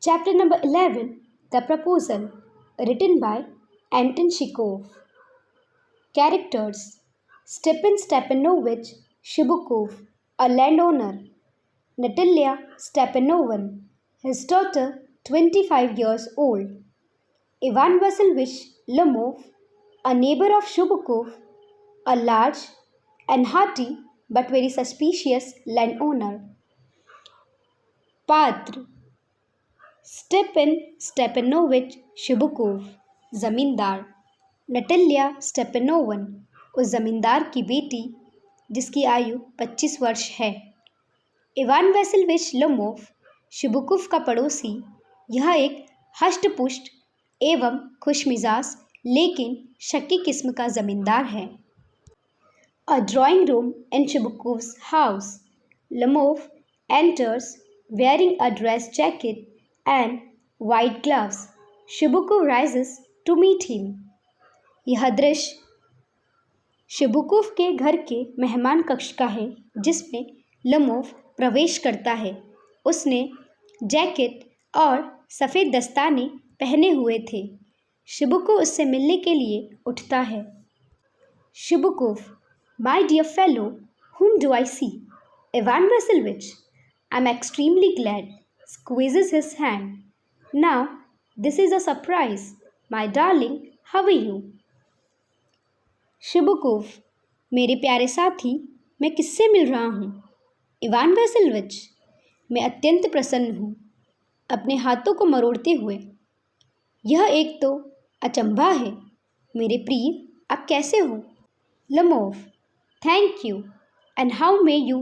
Chapter number 11, The Proposal, written by Anton Chekhov. Characters: Stepan Stepanovich Shubukov, a landowner. Natalia Stepanovna, his daughter, 25 years old. Ivan Vasilyevich Lomov, a neighbor of Shubukov, a large and hearty but very suspicious landowner. Patra: स्टेपन Stepanovich शिबुकोव, ज़मींदार. Natalia स्टेपनोवन, उस ज़मींदार की बेटी जिसकी आयु 25 वर्ष है. इवान वैसिलविच लोमोव, शिबुकोव का पड़ोसी. यह एक हष्ट-पुष्ट एवं खुशमिजाज लेकिन शक्की किस्म का ज़मींदार है. A drawing room in Shibukov's house. Lomov enters wearing a dress jacket and white gloves. Shubukov rises to meet him. यह दृश्य शिबुकोव के घर के मेहमान कक्ष का है जिसमें लोमोव प्रवेश करता है. उसने जैकेट और सफ़ेद दस्ताने पहने हुए थे. शिबुकोव उससे मिलने के लिए उठता है. शिबुकोव: My dear fellow, whom do I see? Ivan Vasilyevich. I'm extremely glad. Squeezes his hand. Now, this is a surprise. My darling, how are you? शिबुकोव: मेरे प्यारे साथी, मैं किससे मिल रहा हूँ? इवान वैसिलविच: मैं अत्यंत प्रसन्न हूँ. अपने हाथों को मरोड़ते हुए. यह एक तो अचंभा है. मेरे प्रिय, आप कैसे हो? Lomov: thank you. And how may you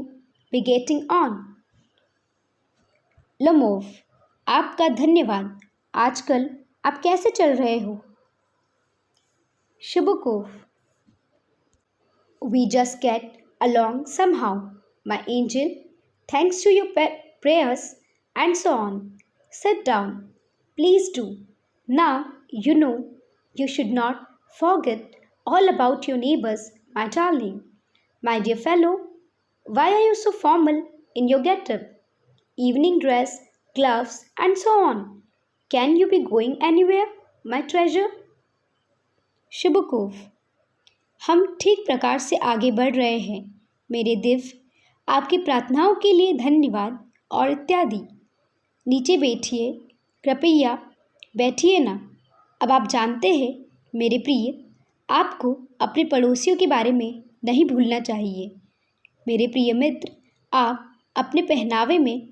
be getting on? Lomov: आपका धन्यवाद. आजकल आप कैसे चल रहे हो? शिबुकोव: We just get along somehow, my angel, thanks to your prayers and so on. Sit down. Please do. Now, you know, you should not forget all about your neighbors, my darling. My dear fellow, why are you so formal in your get-up? Evening dress, gloves, and so on. Can you be going anywhere, my treasure? शिबुकोव: हम ठीक प्रकार से आगे बढ़ रहे हैं, मेरे दिव्य. आपकी प्रार्थनाओं के लिए धन्यवाद और इत्यादि. नीचे बैठिए, कृपया बैठिए ना. अब आप जानते हैं, मेरे प्रिय, आपको अपने पड़ोसियों के बारे में नहीं भूलना चाहिए. मेरे प्रिय मित्र, आप अपने पहनावे में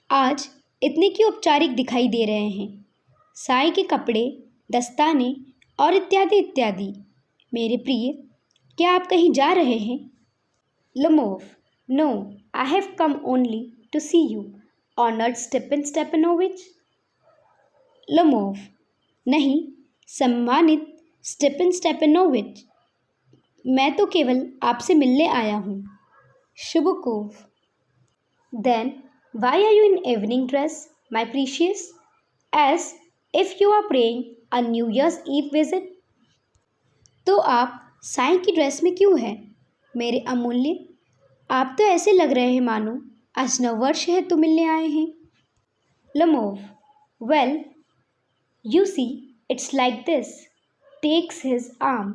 आज इतने क्यों औपचारिक दिखाई दे रहे हैं? साई के कपड़े, दस्ताने और इत्यादि इत्यादि. मेरे प्रिय, क्या आप कहीं जा रहे हैं? Lomov: no, I have come only to see you, honoured Stepan Stepanovich. Lomov: नहीं, सम्मानित स्टेपन स्टेपनोविच, मैं तो केवल आपसे मिलने आया हूँ. शिबुकोव: then why are you in evening dress, my precious, as if you are paying a New Year's Eve visit? तो आप साईं की ड्रेस में क्यों हैं, मेरे अमूल्य? आप तो ऐसे लग रहे हैं मानो आज नववर्ष है तो मिलने आए हैं. Lomov: well, you see, it's like this. Takes his arm.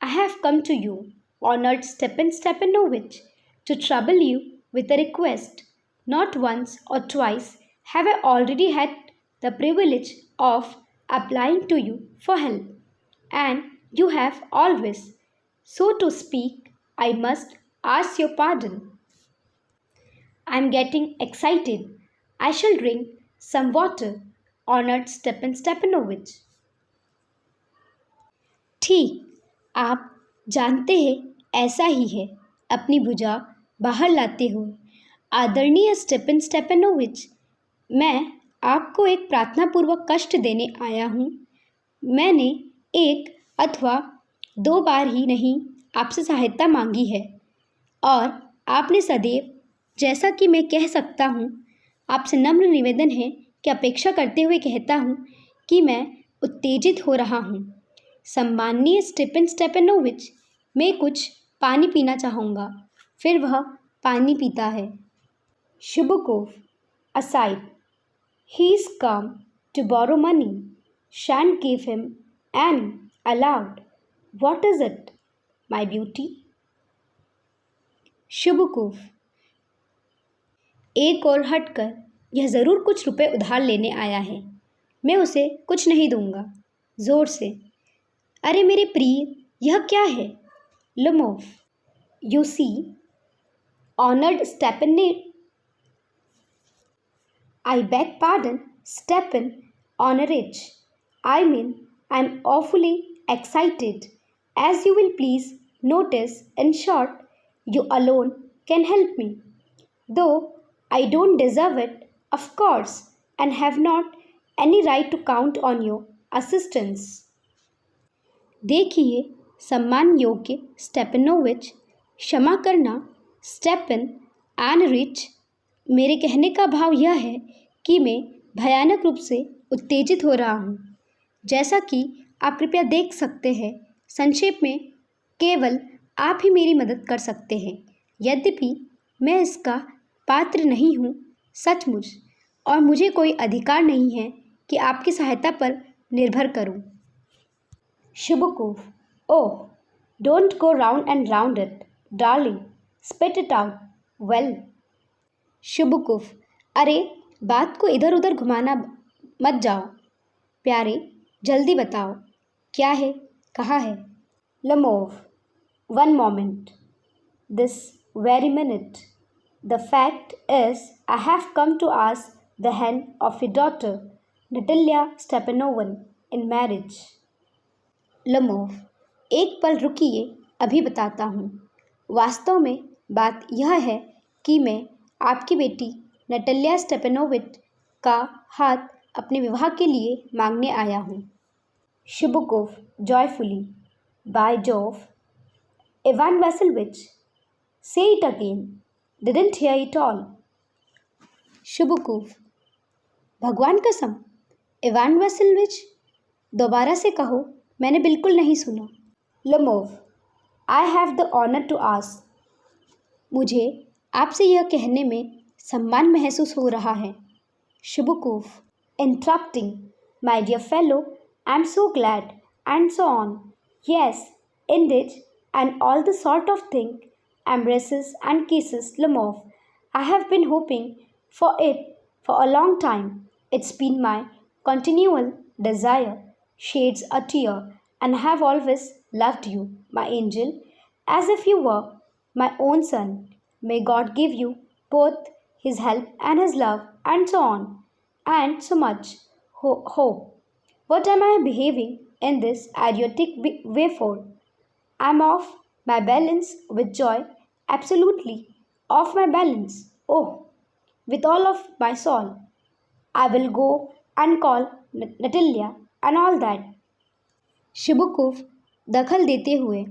I have come to you, honored Stepan Stepanovich, to trouble you with a request. Not once or twice have I already had the privilege of applying to you for help, and you have always, so to speak, I must ask your pardon. I am getting excited. I shall drink some water, honored Stepan Stepanovich. ठीक, आप जानते हैं, ऐसा ही है. अपनी भुजा बाहर लाते हुए. आदरणीय स्टेपन स्टेपनोविच, मैं आपको एक प्रार्थनापूर्वक कष्ट देने आया हूँ. मैंने एक अथवा 2 बार ही नहीं आपसे सहायता मांगी है, और आपने सदैव, जैसा कि मैं कह सकता हूँ, आपसे नम्र निवेदन है कि अपेक्षा करते हुए कहता हूँ कि मैं उत्तेजित हो रहा हूँ. सम्माननीय स्टेपन स्टेपनोविच, मैं कुछ पानी पीना चाहूँगा. फिर वह पानी पीता है. शिबुकोव aside. He is calm to borrow money. Shan't give him any aloud. What is it, my beauty? शुभकूफ, एक और हटकर, यह ज़रूर कुछ रुपए उधार लेने आया है। मैं उसे कुछ नहीं दूंगा। जोर से, अरे मेरे प्रिय, यह क्या है? लुमोव, यू सी, ऑनर्ड स्टेपन, I beg pardon, Stephen Honorich. I mean, I'm awfully excited. As you will please notice, in short, you alone can help me. Though I don't deserve it, of course, and have not any right to count on your assistance. देखिए, सम्मान योग्य Stepanovich, क्षमा करना स्टेपन enrich, मेरे कहने का भाव यह है कि मैं भयानक रूप से उत्तेजित हो रहा हूँ। जैसा कि आप कृपया देख सकते हैं, संक्षेप में केवल आप ही मेरी मदद कर सकते हैं। यद्यपि मैं इसका पात्र नहीं हूँ सचमुच, और मुझे कोई अधिकार नहीं है कि आपकी सहायता पर निर्भर करूँ। शुभकूफ, oh, don't go round and round it, darling, spit it out, well. शुभकूफ, अरे बात को इधर उधर घुमाना मत जाओ। प्यारे, जल्दी बताओ, क्या है, कहाँ है? Lomov, one moment, this very minute. The fact is I have come to ask the hand of your daughter Natalia Stepanovna in marriage. Lomov, एक पल रुकिए, अभी बताता हूँ। वास्तव में बात यह है कि मैं आपकी बेटी नटालिया स्टेपनोविच का हाथ अपने विवाह के लिए मांगने आया हूँ। शुभकूफ, joyfully, by Jove, Ivan Vassilevitch, say it again, didn't hear it all. शुभकूफ, भगवान कसम, इवान वैसिलविच, दोबारा से कहो, मैंने बिल्कुल नहीं सुना। Lomov, I have the honour to ask, मुझे आपसे यह कहने में सम्मान महसूस हो रहा है। शुभकूफ, interrupting, my dear fellow, I am so glad, and so on, yes, indeed, and all the sort of thing, embraces and kisses. Lomov, I have been hoping for it for a long time. It's been my continual desire. Shades a tear, and have always loved you, my angel, as if you were my own son. May God give you both His help and His love, and so on, and so much hope. What am I behaving in this idiotic way for? I'm off my balance with joy, absolutely off my balance. Oh, with all of my soul, I will go and call Natalia and all that. शुभकूफ दखल देते हुए,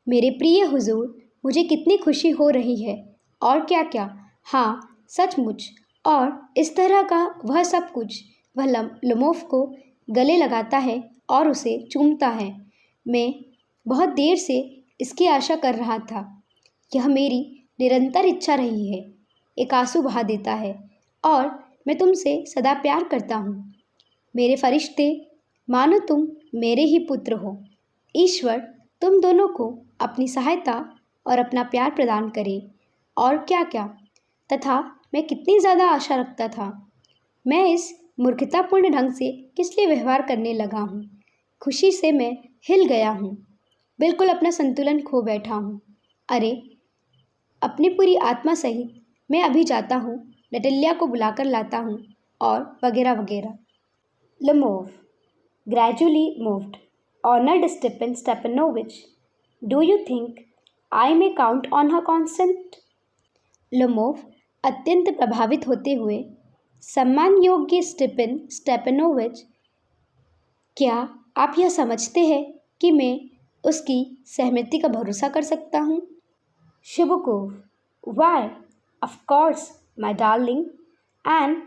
मेरे प्रिय हुजूर, मुझे कितनी खुशी हो रही है, और क्या क्या, हाँ सचमुच, और इस तरह का वह सब कुछ। वह लमोव को गले लगाता है और उसे चूमता है। मैं बहुत देर से इसकी आशा कर रहा था। यह मेरी निरंतर इच्छा रही है। एक आंसू बहा देता है, और मैं तुमसे सदा प्यार करता हूँ। मेरे फरिश्ते, मानो तुम मेरे ही पुत्र हो। ईश्वर तुम दोनों को अपनी सहायता और अपना प्यार प्रदान करे, और क्या क्या। तथा मैं कितनी ज़्यादा आशा रखता था। मैं इस मूर्खतापूर्ण ढंग से किस लिए व्यवहार करने लगा हूँ। खुशी से मैं हिल गया हूँ, बिल्कुल अपना संतुलन खो बैठा हूँ। अरे, अपनी पूरी आत्मा सहित मैं अभी जाता हूँ, नटालिया को बुलाकर लाता हूँ, और वगैरह वगैरह। लमोव, gradually moved. Honored Stephen Stepanovich, do you think I may count on her consent? लमोव अत्यंत प्रभावित होते हुए, सम्मान योग्य स्टेपन स्टेपनोविच, क्या आप यह समझते हैं कि मैं उसकी सहमति का भरोसा कर सकता हूँ? शुभकूफ, why, of course, my darling, and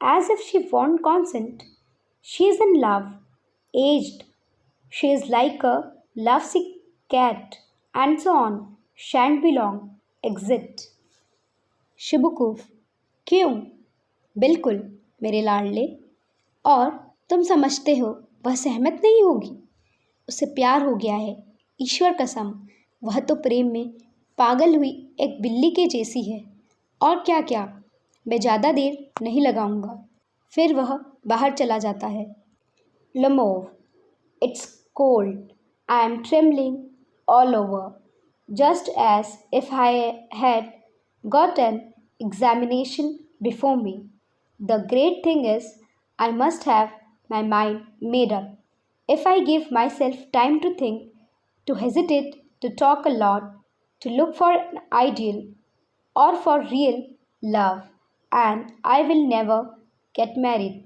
as if she won't consent, she is in love, aged, she is like a lovesick cat, and so on, shan't be long, exit. शुभकूफ, क्यों? बिल्कुल मेरे लाडले, और तुम समझते हो वह सहमत नहीं होगी? उसे प्यार हो गया है, ईश्वर कसम। वह तो प्रेम में पागल हुई एक बिल्ली के जैसी है। और क्या क्या, मैं ज़्यादा देर नहीं लगाऊंगा। फिर वह बाहर चला जाता है। Lomov, it's cold, I am trembling all over, just as if I had got an examination before me. The great thing is, I must have my mind made up. If I give myself time to think, to hesitate, to talk a lot, to look for an ideal or for real love, and I will never get married.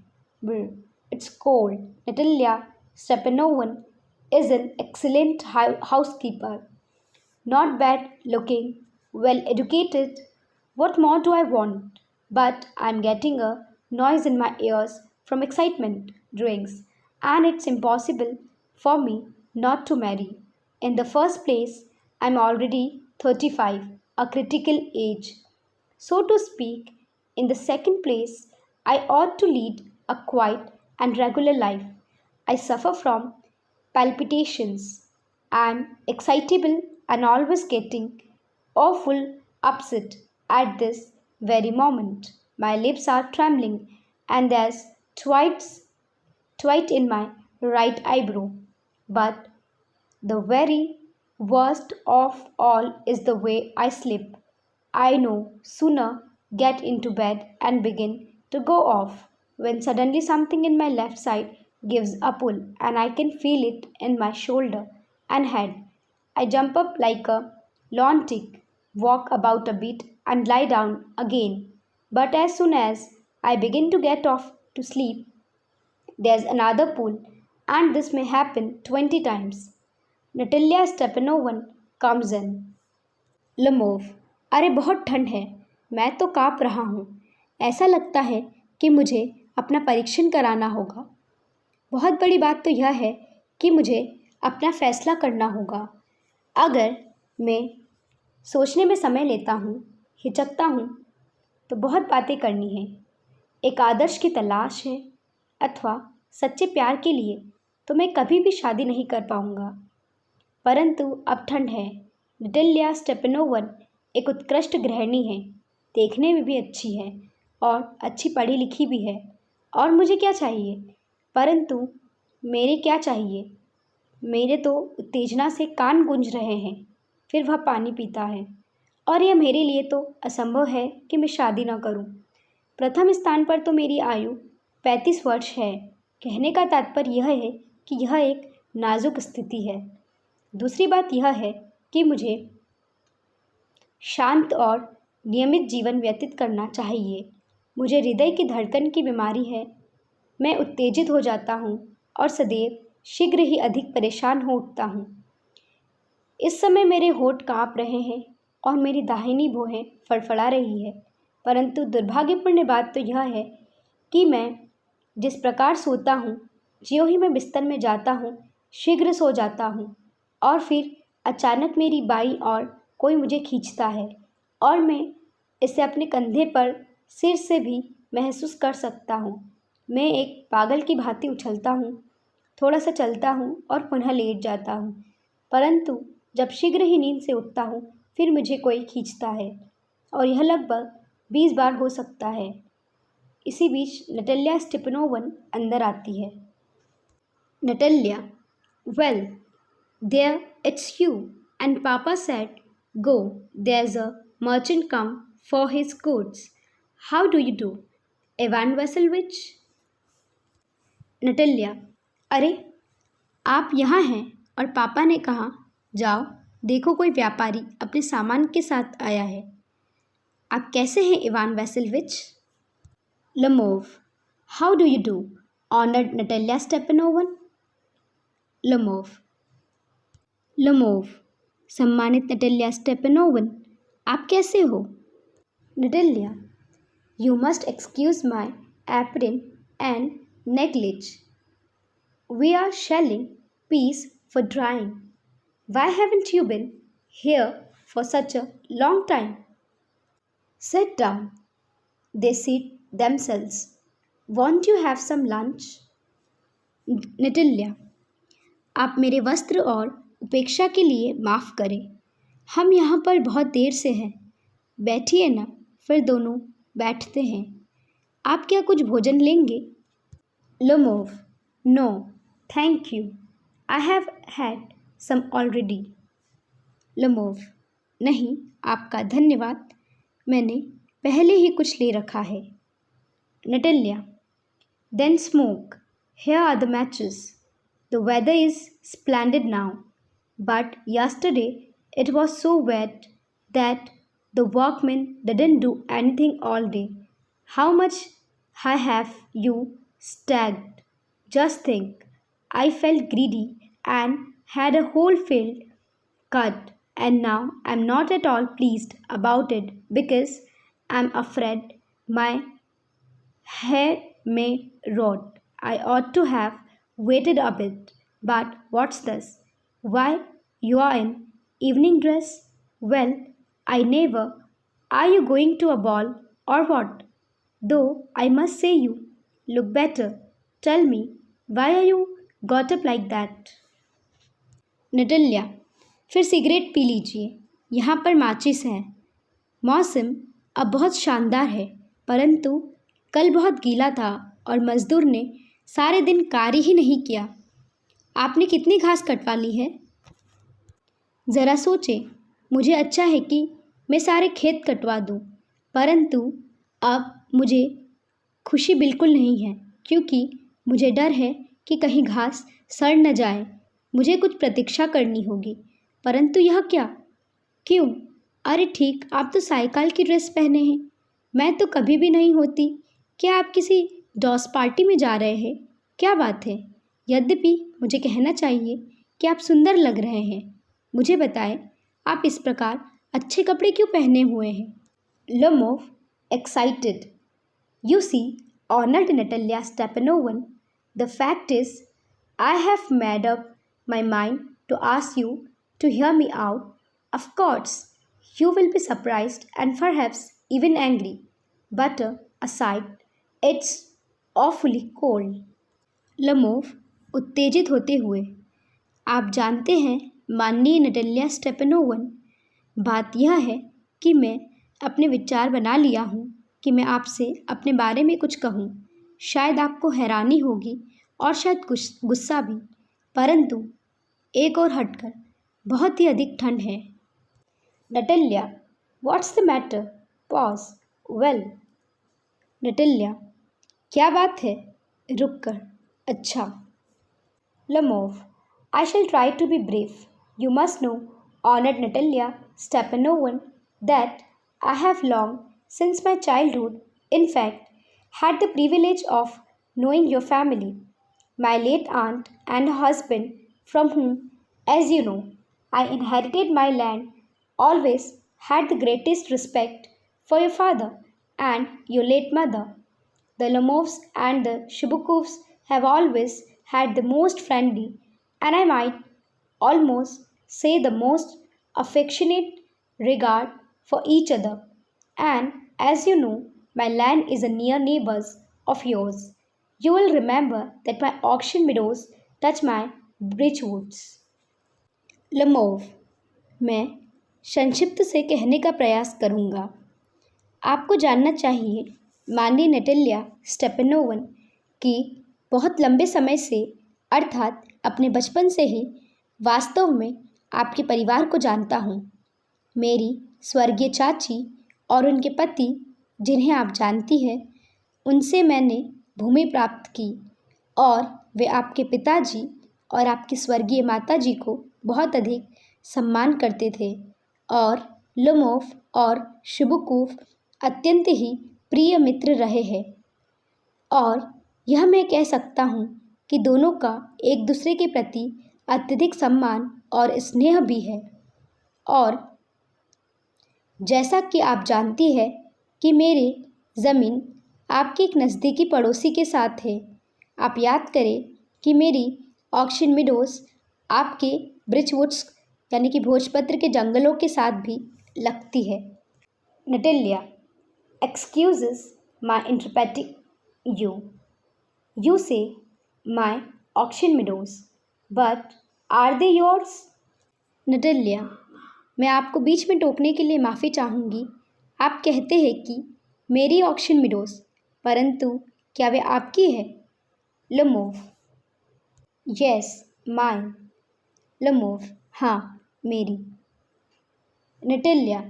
Brr, it's cold. Natalia Stepanovan is an excellent housekeeper. Not bad looking, well educated. What more do I want? But I'm getting a noise in my ears from excitement, drinks, and it's impossible for me not to marry. In the first place, I'm already 35, a critical age. So to speak, in the second place, I ought to lead a quiet and regular life. I suffer from palpitations. I'm excitable and always getting awful upset at this very moment. My lips are trembling and there's twite in my right eyebrow. But the very worst of all is the way I sleep. I no sooner get into bed and begin to go off when suddenly something in my left side gives a pull and I can feel it in my shoulder and head. I jump up like a lunatic, walk about a bit and lie down again. But as soon as I begin to get off to sleep, there's another pull, and this may happen 20 times. Natalia Stepanovan comes in. लमोव, अरे बहुत ठंड है। मैं तो काँप रहा हूँ। ऐसा लगता है कि मुझे अपना परीक्षण कराना होगा। बहुत बड़ी बात तो यह है कि मुझे अपना फैसला करना होगा। अगर मैं सोचने में समय लेता हूँ, हिचकता हूँ, तो बहुत बातें करनी है। एक आदर्श की तलाश है अथवा सच्चे प्यार के लिए तो मैं कभी भी शादी नहीं कर पाऊँगा। परंतु अब ठंड है। नटालिया स्टेपनोवन एक उत्कृष्ट गृहिणी है, देखने में भी अच्छी है और अच्छी पढ़ी लिखी भी है। और मुझे क्या चाहिए? परंतु मेरे क्या चाहिए? मेरे तो उत्तेजना से कान गूंज रहे हैं। फिर वह पानी पीता है। और यह मेरे लिए तो असंभव है कि मैं शादी न करूं। प्रथम स्थान पर तो मेरी आयु 35 वर्ष है। कहने का तात्पर्य यह है कि यह एक नाजुक स्थिति है। दूसरी बात यह है कि मुझे शांत और नियमित जीवन व्यतीत करना चाहिए। मुझे हृदय की धड़कन की बीमारी है। मैं उत्तेजित हो जाता हूँ और सदैव शीघ्र ही अधिक परेशान हो उठता हूँ। इस समय मेरे होंठ काँप रहे हैं और मेरी दाहिनी भौहें फड़फड़ा रही है। परंतु दुर्भाग्यपूर्ण बात तो यह है कि मैं जिस प्रकार सोता हूँ, ज्यों ही मैं बिस्तर में जाता हूँ, शीघ्र सो जाता हूँ और फिर अचानक मेरी बाईं ओर कोई मुझे खींचता है और मैं इसे अपने कंधे पर सिर से भी महसूस कर सकता हूँ। मैं एक पागल की भांति उछलता हूँ, थोड़ा सा चलता हूँ और पुनः लेट जाता हूँ। परंतु जब शीघ्र ही नींद से उठता हूँ, फिर मुझे कोई खींचता है और यह लगभग 20 बार हो सकता है। इसी बीच नटालिया स्टेपनोवन अंदर आती है। Natalia, well, there it's you and papa said go, there's a merchant come for his goods. How do you do, Ivan Vasilevich? Natalya, अरे आप यहाँ हैं और पापा ने कहा जाओ देखो कोई व्यापारी अपने सामान के साथ आया है। आप कैसे हैं Ivan Vassilevitch? Lomov, how do you do, honoured Natalia Stepanovna? Lomov, सम्मानित नटालिया स्टेपनोवन, आप कैसे हो? Natalia, you must excuse my apron and negligee. We are shelling peas for drying. Why haven't you been here for such a long time? Sit down. They seat themselves. Won't you have some lunch? Natalia, आप मेरे वस्त्र और उपेक्षा के लिए माफ़ करें। हम यहाँ पर बहुत देर से हैं। बैठिए ना, फिर दोनों बैठते हैं। आप क्या कुछ भोजन लेंगे? Lomov, no thank you, I have had some already. Lomov, नहीं आपका धन्यवाद, मैंने पहले ही कुछ ले रखा है। Natalia, then smoke, here are the matches. The weather is splendid now, but yesterday it was so wet that the workmen didn't do anything all day. How much have you stacked? Just think, I felt greedy and had a whole field cut, and now I'm not at all pleased about it because I'm afraid my hair may rot. I ought to have waited a bit. But what's this? Why, you are in evening dress? Well, I never. Are you going to a ball or what? Though I must say you look better. Tell me, why are you got up like that? नटल्या, फिर cigarette P लीजिए, यहाँ पर माचिस है। मौसम अब बहुत शानदार है, परंतु कल बहुत गीला था और मज़दूर ने सारे दिन कार्य ही नहीं किया। आपने कितनी घास कटवा ली है? ज़रा सोचें, मुझे अच्छा है कि मैं सारे खेत कटवा दूं, परंतु अब मुझे खुशी बिल्कुल नहीं है, क्योंकि मुझे डर है कि कहीं घास सड़ न जाए। मुझे कुछ प्रतीक्षा करनी होगी, परंतु यह क्या? क्यों? अरे ठीक, आप तो साइकिल की ड्रेस पहने हैं। मैं तो कभी भी नहीं होती। क्या आप किसी डॉस पार्टी में जा रहे हैं? क्या बात है? यद्यपि मुझे कहना चाहिए कि आप सुंदर लग रहे हैं। मुझे बताएं, आप इस प्रकार अच्छे कपड़े क्यों पहने हुए हैं? Lomov, excited, you see, honoured Natalia Stepanovna, the fact is I have made up my mind to ask you to hear me out. Of course, you will be surprised and perhaps even angry. But aside, it's awfully cold. लमोव, उत्तेजित होते हुए, आप जानते हैं माननीय नटल्या स्टेपनोवन, बात यह है कि मैं अपने विचार बना लिया हूँ कि मैं आपसे अपने बारे में कुछ कहूँ। शायद आपको हैरानी होगी और शायद कुछ गुस्सा भी, परंतु एक और हटकर बहुत ही अधिक ठंड है। Natalia, what's the matter? Pause, well. Natalia, क्या बात है? रुक कर, अच्छा। Lomov, I shall try to be brief. You must know, honoured Natalia Stepanovna, that I have long since my childhood in fact had the privilege of knowing your family, my late aunt and husband, from whom, as you know, I inherited my land, always had the greatest respect for your father and your late mother. The Lomovs and the Shibukovs have always had the most friendly, and I might almost say the most affectionate regard for each other. And as you know, my land is a near neighbors of yours. You will remember that my auction meadows touch my bridge woods. लमोव, मैं संक्षिप्त से कहने का प्रयास करूँगा। आपको जानना चाहिए माननीय नटल्या स्टेपनोवन कि बहुत लंबे समय से, अर्थात अपने बचपन से ही वास्तव में आपके परिवार को जानता हूँ। मेरी स्वर्गीय चाची और उनके पति, जिन्हें आप जानती हैं, उनसे मैंने भूमि प्राप्त की और वे आपके पिताजी और आपकी स्वर्गीय माताजी को बहुत अधिक सम्मान करते थे और लोमोव और शिबुकोव अत्यंत ही प्रिय मित्र रहे हैं। और यह मैं कह सकता हूँ कि दोनों का एक दूसरे के प्रति अत्यधिक सम्मान और स्नेह भी है। और जैसा कि आप जानती है कि मेरी ज़मीन आपके एक नज़दीकी पड़ोसी के साथ है। आप याद करें कि मेरी ऑक्शन मिडोज आपके ब्रिचवुड्स यानी कि भोजपत्र के जंगलों के साथ भी लगती है। Natalia, excuses my interpreting you. You say, my auction meadows, but are they yours? Natalia, मैं आपको बीच में टोकने के लिए माफ़ी चाहूँगी। आप कहते हैं कि मेरी ऑक्शन मिडोज, परंतु क्या वे आपकी है? लमोव, यस माइन। लमोव, हाँ मेरी। नटल्या,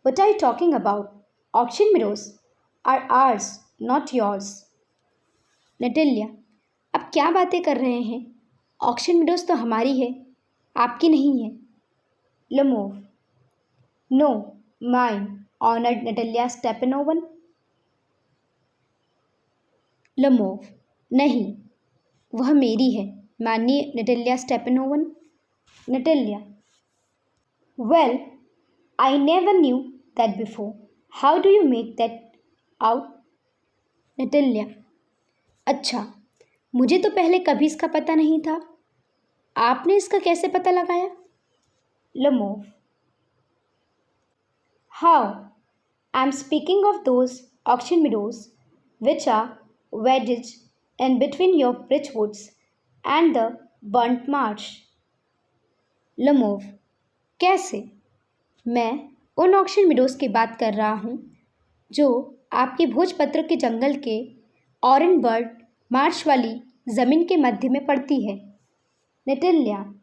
what are you talking about? Auction meadows are ours, not yours. नटल्या, अब क्या बातें कर रहे हैं? ऑक्शन मिडोज तो हमारी है, आपकी नहीं है। Lomov, no mine honoured Natalia स्टेपनोवन। लमोव, नहीं, वह मेरी है, माननीय नटल्या स्टेपनोवन। नटल्या, well, I never knew that before. How do you make that out? नटल्या, अच्छा, मुझे तो पहले कभी इसका पता नहीं था। आपने इसका कैसे पता लगाया? लमोव, How? I'm speaking of those auction meadows which are wedged in between your Bridgewoods and the burnt marsh. लमोव, कैसे? मैं उन ऑक्शन मिडोज की बात कर रहा हूँ जो आपके भोजपत्र के जंगल के ऑरेनबर्ड मार्श वाली ज़मीन के मध्य में पड़ती है। Natalia,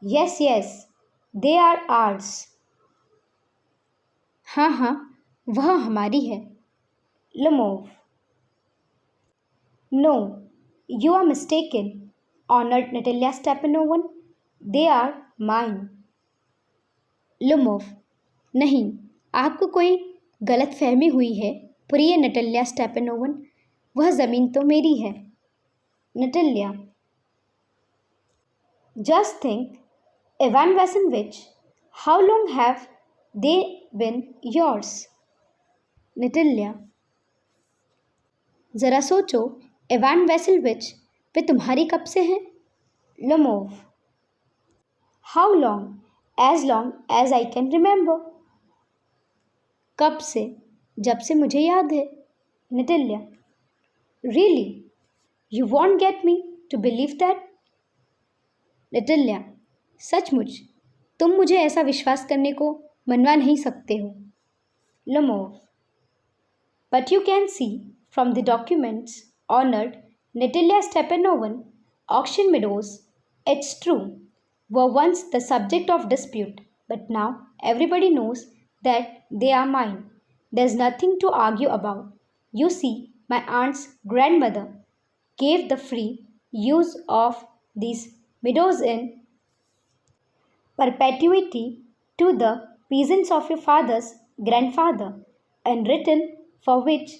yes yes, they are ours. हाँ हाँ, वह हमारी है। Lomov, no, you are mistaken honoured Natalia Stepanovna, they are mine. Lomov, नहीं, आपको कोई गलतफहमी हुई है प्रिय नटल्या स्टेपनोवन, वह ज़मीन तो मेरी है। Natalia, just think, Ivan Vassilevitch, how long have they been yours? Natalia, ज़रा सोचो, इवान वैसेलविच, वे तुम्हारी कब से हैं? Lomov, how long? As long as I can remember. कब से? जब से मुझे याद है। नटल्या, really? You won't get me to believe that? नटल्या, सचमुच तुम मुझे ऐसा विश्वास करने को मनवा नहीं सकते हो। लमोव, but you can see from the documents honored Natalia Stepanovan, auction meadows, it's true, were once the subject of dispute, but now everybody knows that they are mine. There's nothing to argue about. You see, my aunt's grandmother gave the free use of these meadows in perpetuity to the peasants of your father's grandfather, and return for which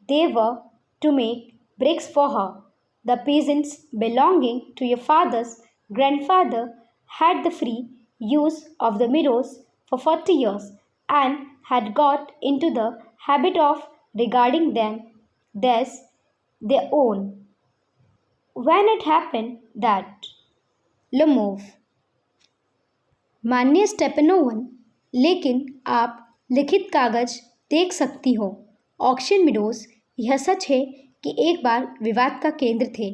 they were to make bricks for her. The peasants belonging to your father's grandfather had the free use of the meadows for 40 years and had got into the habit of regarding them as their own. When it happened that लमोव, माननीय स्टेपनोवन, लेकिन आप लिखित कागज देख सकती हो। Auction meadows, यह सच है कि एक बार विवाद का केंद्र थे,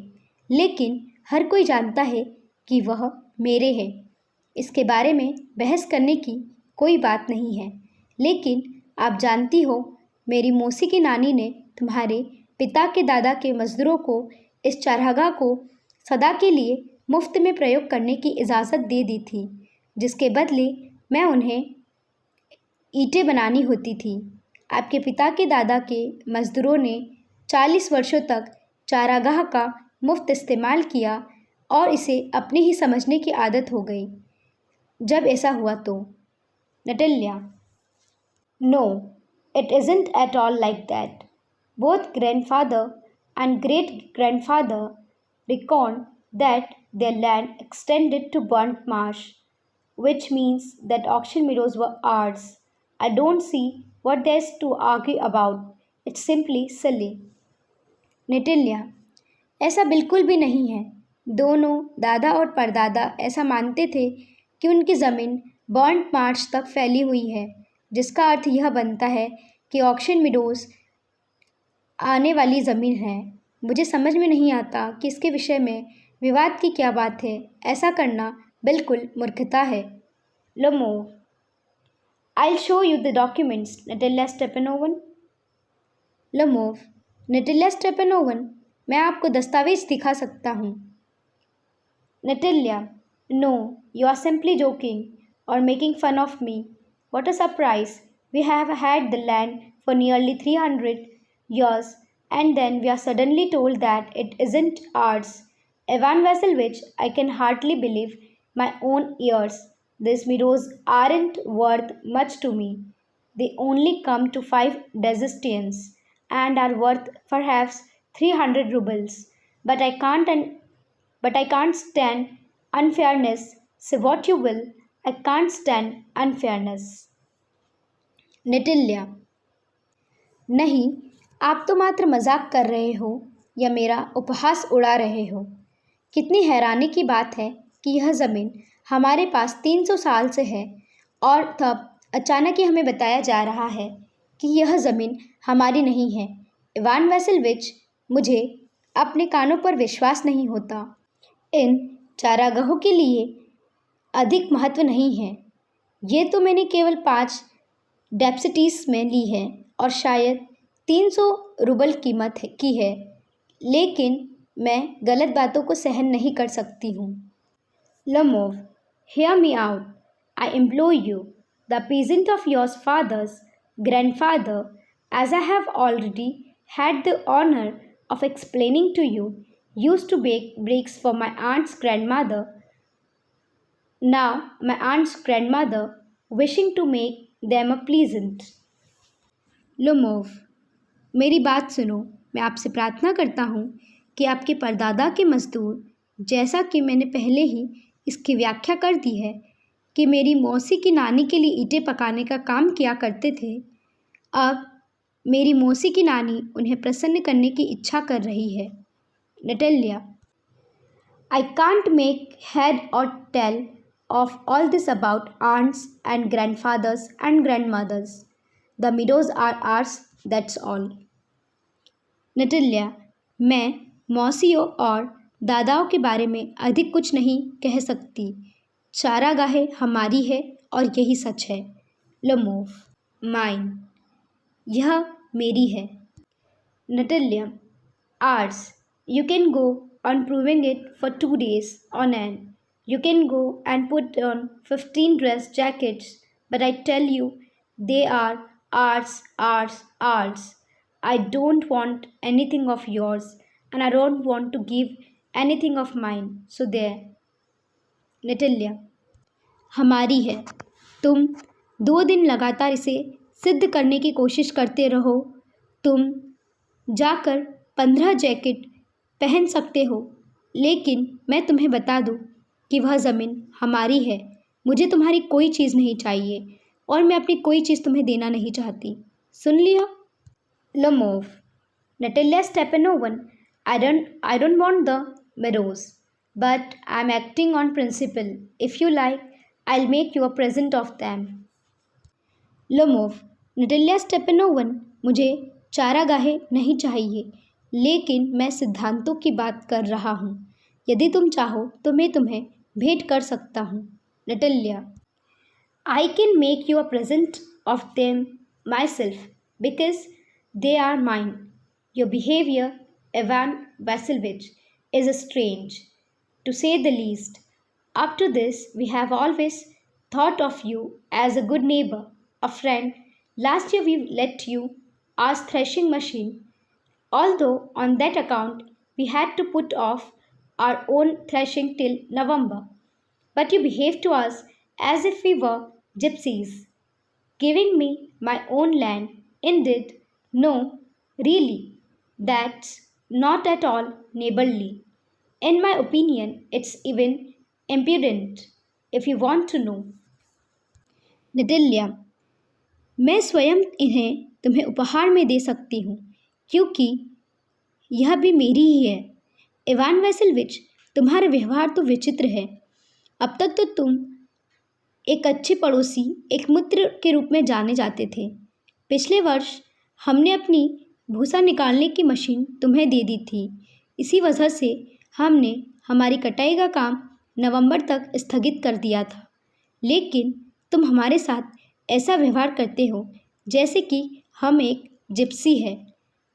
लेकिन हर कोई जानता है कि वह मेरे हैं। इसके बारे में बहस करने की कोई बात नहीं है। लेकिन आप जानती हो, मेरी मौसी की नानी ने तुम्हारे पिता के दादा के मज़दूरों को इस चारागाह को सदा के लिए मुफ्त में प्रयोग करने की इजाज़त दे दी थी, जिसके बदले मैं उन्हें ईंटें बनानी होती थी। आपके पिता के दादा के मज़दूरों ने 40 वर्षों तक चारागाह का मुफ्त इस्तेमाल किया और इसे अपने ही समझने की आदत हो गई। जब ऐसा हुआ तो Natalia, no, it isn't at all like that. Both grandfather and great grandfather reckoned that their land extended to burnt marsh, which means that auction meadows were ours. I don't see what there's to argue about. It's simply silly. नटल्या, ऐसा बिल्कुल भी नहीं है। दोनों दादा और परदादा ऐसा मानते थे कि उनकी ज़मीन बर्न्ट मार्श तक फैली हुई है, जिसका अर्थ यह बनता है कि ऑक्शन मिडोज आने वाली ज़मीन है। मुझे समझ में नहीं आता कि इसके विषय में विवाद की क्या बात है। ऐसा करना बिल्कुल मूर्खता है। Lomov, I'll show you the documents, Natalia Stepanovna. Lomov, Natalia Stepanovna, मैं आपको दस्तावेज दिखा सकता हूँ। Natalia, no, you are simply joking or making fun of me. What a surprise! We have had the land for nearly 300 years, and then we are suddenly told that it isn't ours. Ivan Vassilevich, I can hardly believe my own ears. These meadows aren't worth much to me. They only come to 5 desistians and are worth perhaps 300 rubles. But I can't stand unfairness. Say what you will, I can't stand unfairness. नेटिल्या, नहीं, आप तो मात्र मजाक कर रहे हो या मेरा उपहास उड़ा रहे हो। कितनी हैरानी की बात है कि यह ज़मीन हमारे पास 300 साल से है और तब अचानक ही हमें बताया जा रहा है कि यह ज़मीन हमारी नहीं है। इवान वैसिलविच, मुझे अपने कानों पर विश्वास नहीं होता। इन चारागाहों के लिए अधिक महत्व नहीं है। ये तो मैंने केवल 5 डेप्सिटीज में ली है और शायद 300 रुबल कीमत की है, लेकिन मैं गलत बातों को सहन नहीं कर सकती हूँ। Lomov, hear me out. I implore you. The peasant of your father's grandfather, as I have already had the honor of explaining to you, used to bake bricks for my aunt's grandmother. Now, my aunt's grandmother, wishing to make them a pleasant. Lomov, मेरी बात सुनो। मैं आपसे प्रार्थना करता हूँ कि आपके परदादा के मजदूर, जैसा कि मैंने पहले ही इसकी व्याख्या कर दी है कि मेरी मौसी की नानी के लिए ईंटें पकाने का काम किया करते थे, अब मेरी मौसी की नानी उन्हें प्रसन्न करने की इच्छा कर रही है। नटेलिया, I can't make head or tail of all this about aunts and grandfathers and grandmothers. The meadows are ours, that's all. नटेलिया, मैं मौसियों और दादाओं के बारे में अधिक कुछ नहीं कह सकती। चारागाहें हमारी है और यही सच है। लोमोव, माइन, यह मेरी है। Natalia, ours, you can go on proving it for 2 days on end. You can go and put on 15 dress jackets, but I tell you, they are ours, ours, ours. I don't want anything of yours, and I don't want to give anything of mine. So there. नटेलिया, हमारी है। तुम 2 दिन लगातार इसे सिद्ध करने की कोशिश करते रहो। तुम जाकर 15 जैकेट पहन सकते हो, लेकिन मैं तुम्हें बता दूं कि वह ज़मीन हमारी है। मुझे तुम्हारी कोई चीज़ नहीं चाहिए और मैं अपनी कोई चीज़ तुम्हें देना नहीं चाहती। सुन लिया? Lomov, Natalia Stepanovna, I don't want the meadows, but I'm acting on principle. If you like, I'll make you a present of them. Lomov, Natalia Stepanovna, मुझे चारागाहें नहीं चाहिए, लेकिन मैं सिद्धांतों की बात कर रहा हूँ। यदि तुम चाहो तो मैं तुम्हें भेंट कर सकता हूँ। नटेलिया, I can make you a present of them myself because they are mine. Your behavior, Ivan Vassilevich, is strange, to say the least. Up to this, we have always thought of you as a good neighbor, a friend. Last year we let you our threshing machine, although on that account we had to put off our own threshing till November. But you behaved to us as if we were gypsies, giving me my own land. Indeed, no, really, that's not at all neighborly. In my opinion, it's even impudent, if you want to know. नटेलिया, मैं स्वयं इन्हें तुम्हें उपहार में दे सकती हूँ, क्योंकि यह भी मेरी ही है। इवान वैसिलविच, तुम्हारा व्यवहार तो विचित्र है। अब तक तो तुम एक अच्छे पड़ोसी, एक मित्र के रूप में जाने जाते थे। पिछले वर्ष हमने अपनी भूसा निकालने की मशीन तुम्हें दे दी थी। इसी वजह से हमने हमारी कटाई का काम नवंबर तक स्थगित कर दिया था। लेकिन तुम हमारे साथ ऐसा व्यवहार करते हो जैसे कि हम एक जिप्सी है।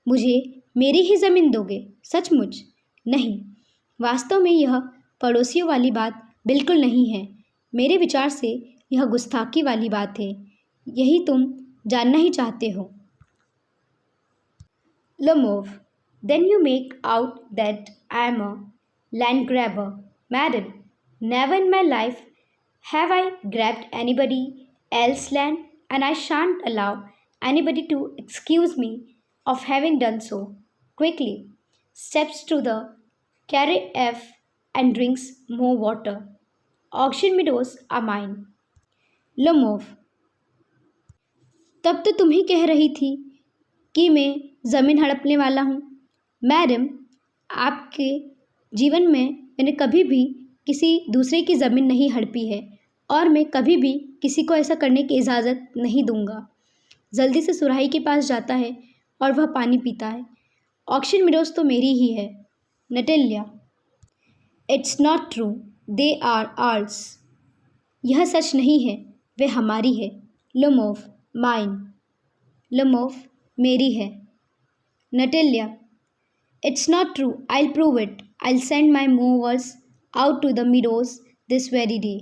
मुझे मेरी ही ज़मीन दोगे? सचमुच? नहीं, वास्तव में यह पड़ोसियों वाली बात बिल्कुल नहीं है। मेरे विचार से यह गुस्ताखी वाली बात है। यही तुम जानना ही चाहते हो। Lemov, then you make out that I am a land grabber. Madam, never in my life have I grabbed anybody else's land, and I shan't allow anybody to excuse me of having done so. Quickly steps to the carafe and drinks more water. Auction meadows are mine. Lemov, तब तो तुम ही कह रही थी कि मैं ज़मीन हड़पने वाला हूँ। मैडम, आपके जीवन में मैंने कभी भी किसी दूसरे की ज़मीन नहीं हड़पी है और मैं कभी भी किसी को ऐसा करने की इजाज़त नहीं दूंगा। जल्दी से सुराही के पास जाता है और वह पानी पीता है। ऑक्शन मिडोज तो मेरी ही है। Natalia, it's not true, they are ours. यह सच नहीं है, वे हमारी है। लुमोव, माइन। लुमोव, मेरी है। नटेलिया, it's not true. I'll prove it. I'll send my movers out to the meadows this very day.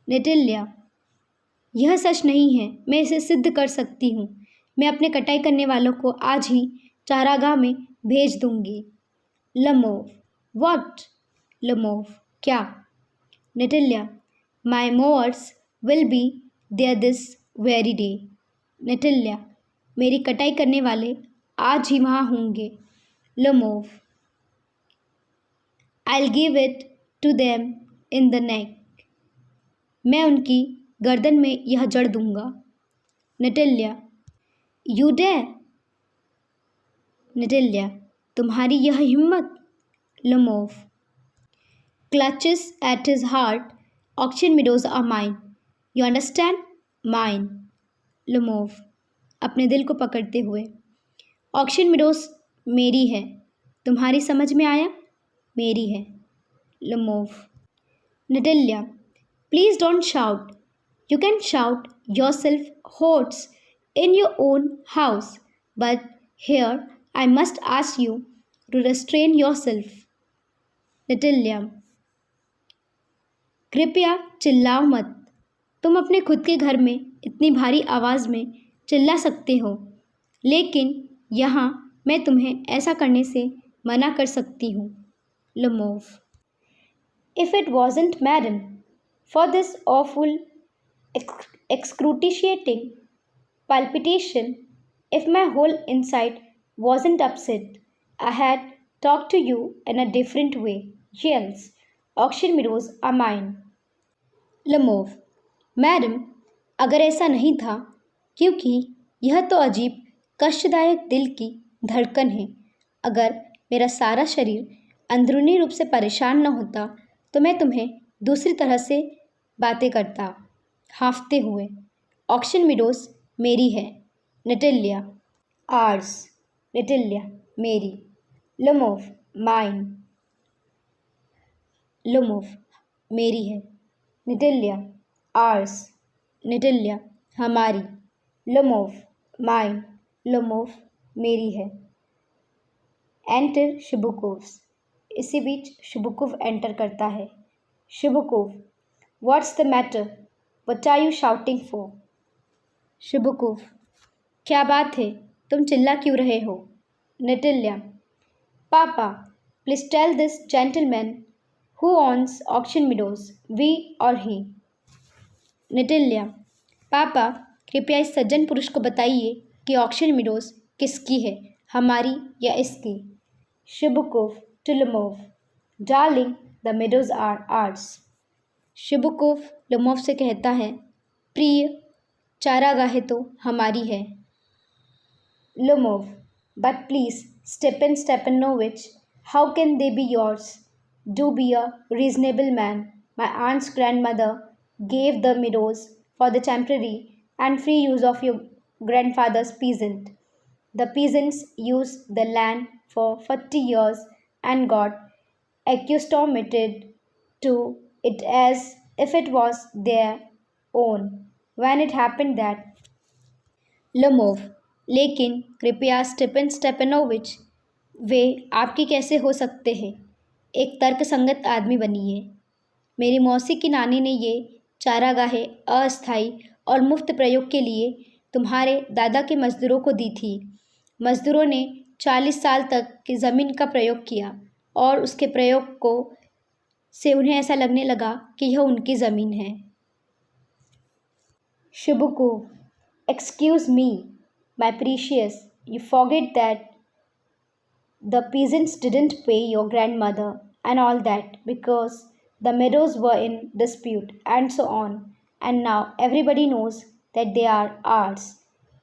नेटिल्या, यह सच नहीं है, मैं इसे सिद्ध कर सकती हूँ। मैं अपने कटाई करने वालों को आज ही चारागाह में भेज दूंगी। लमोव, व्हाट? लमोव, क्या? Natalia, my mowers will be there this very day. Natalia, मेरी कटाई करने वाले आज ही वहाँ होंगे। Lemov, I'll give it to them in the neck. मैं उनकी गर्दन में यह जड़ दूंगा। नटेल्या, You dare? नटेल्या, तुम्हारी यह हिम्मत? Lemov, clutches at his heart. Auction meadows are mine. You understand? Mine. Lemov, अपने दिल को पकड़ते हुए, ऑक्शन मिडोज मेरी है। तुम्हारी समझ में आया? मेरी है। Lomov, Natalia, please don't shout. You can shout yourself hoarse in your own house, but here I must ask you to restrain yourself. Natalia, कृपया चिल्लाओ मत। तुम अपने खुद के घर में इतनी भारी आवाज़ में चिल्ला सकते हो, लेकिन यहाँ मैं तुम्हें ऐसा करने से मना कर सकती हूँ। लमोव, if it wasn't madam for this awful excruciating palpitation, if my whole inside wasn't upset, I had talked to you in a different way. Yes, auction meadows are mine. लमोव, madam, अगर ऐसा नहीं था, क्योंकि यह तो अजीब कष्टदायक दिल की धड़कन है। अगर मेरा सारा शरीर अंदरूनी रूप से परेशान न होता तो मैं तुम्हें दूसरी तरह से बातें करता। हाँफते हुए, ऑक्शन मिडोस मेरी है। Natalia, hours. नटेलिया, मेरी। लमोव, माइन। लमोव, मेरी है। Natalia, hours. नटेलिया, हमारी। लमोव, माइन। लमोव, मेरी है। Enter Chubukovs. इसी बीच शुबुकोव एंटर करता है। Chubukov, what's the matter? What are you shouting for? Chubukov, क्या बात है? तुम चिल्ला क्यों रहे हो? Natalia, papa, please tell this gentleman who owns auction meadows, we or he. नटेलिया, पापा, कृपया इस सज्जन पुरुष को बताइए कि ऑक्शन मिडोज किसकी है, हमारी या इसकी? Chubukov to Lomov, darling, the meadows are ours. Chubukov Lomov से कहता है, प्रिय, चारागाहें तो हमारी है। Lomov, but please Stepan Stepanovitch, how can they be yours? Do be a reasonable man. My aunt's grandmother gave the meadows for the temporary and free use of your grandfather's peasant. The peasants used the land for 40 years and got accustomed to it as if it was their own. When it happened that लमोव, लेकिन कृपया स्टेपन Stepanovich, वे आपके कैसे हो सकते हैं? एक तर्कसंगत आदमी बनिए। मेरी मौसी की नानी ने ये चारागाहें अस्थायी और मुफ्त प्रयोग के लिए तुम्हारे दादा के मजदूरों को दी थी। मजदूरों ने 40 साल तक की ज़मीन का प्रयोग किया और उसके प्रयोग को से उन्हें ऐसा लगने लगा कि यह उनकी ज़मीन है। शुभुकु, excuse me, my precious, you forget that the peasants didn't pay your grandmother and all that because the meadows were in dispute and so on, and now everybody knows that they are ours.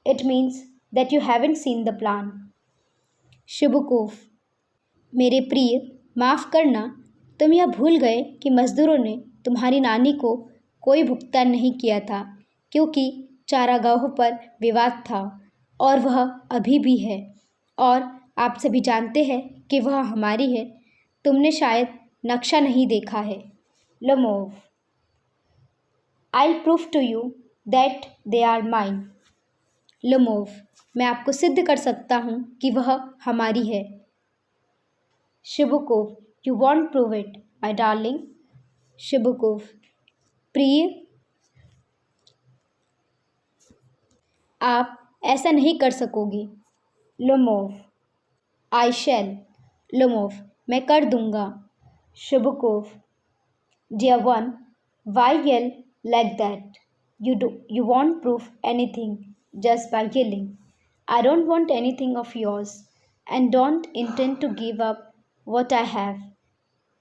It means that you haven't seen the plan. शुभुकूफ, मेरे प्रिय, माफ़ करना, तुम यह भूल गए कि मज़दूरों ने तुम्हारी नानी को कोई भुगतान नहीं किया था क्योंकि चारागाहों पर विवाद था और वह अभी भी है और आप सभी जानते हैं कि वह हमारी है। तुमने शायद नक्शा नहीं देखा है। लमोव, I'll prove to you that they are mine. लमोव, मैं आपको सिद्ध कर सकता हूँ कि वह हमारी है। शुभुकोव, you won't prove it, my darling. शुभुकोव, प्रिय, आप ऐसा नहीं कर सकोगे। लमोव, आई शैल। लमोव, मैं कर दूंगा। Chubukov, dear one, why yell like that? You won't prove anything just by yelling. I don't want anything of yours and don't intend to give up what I have.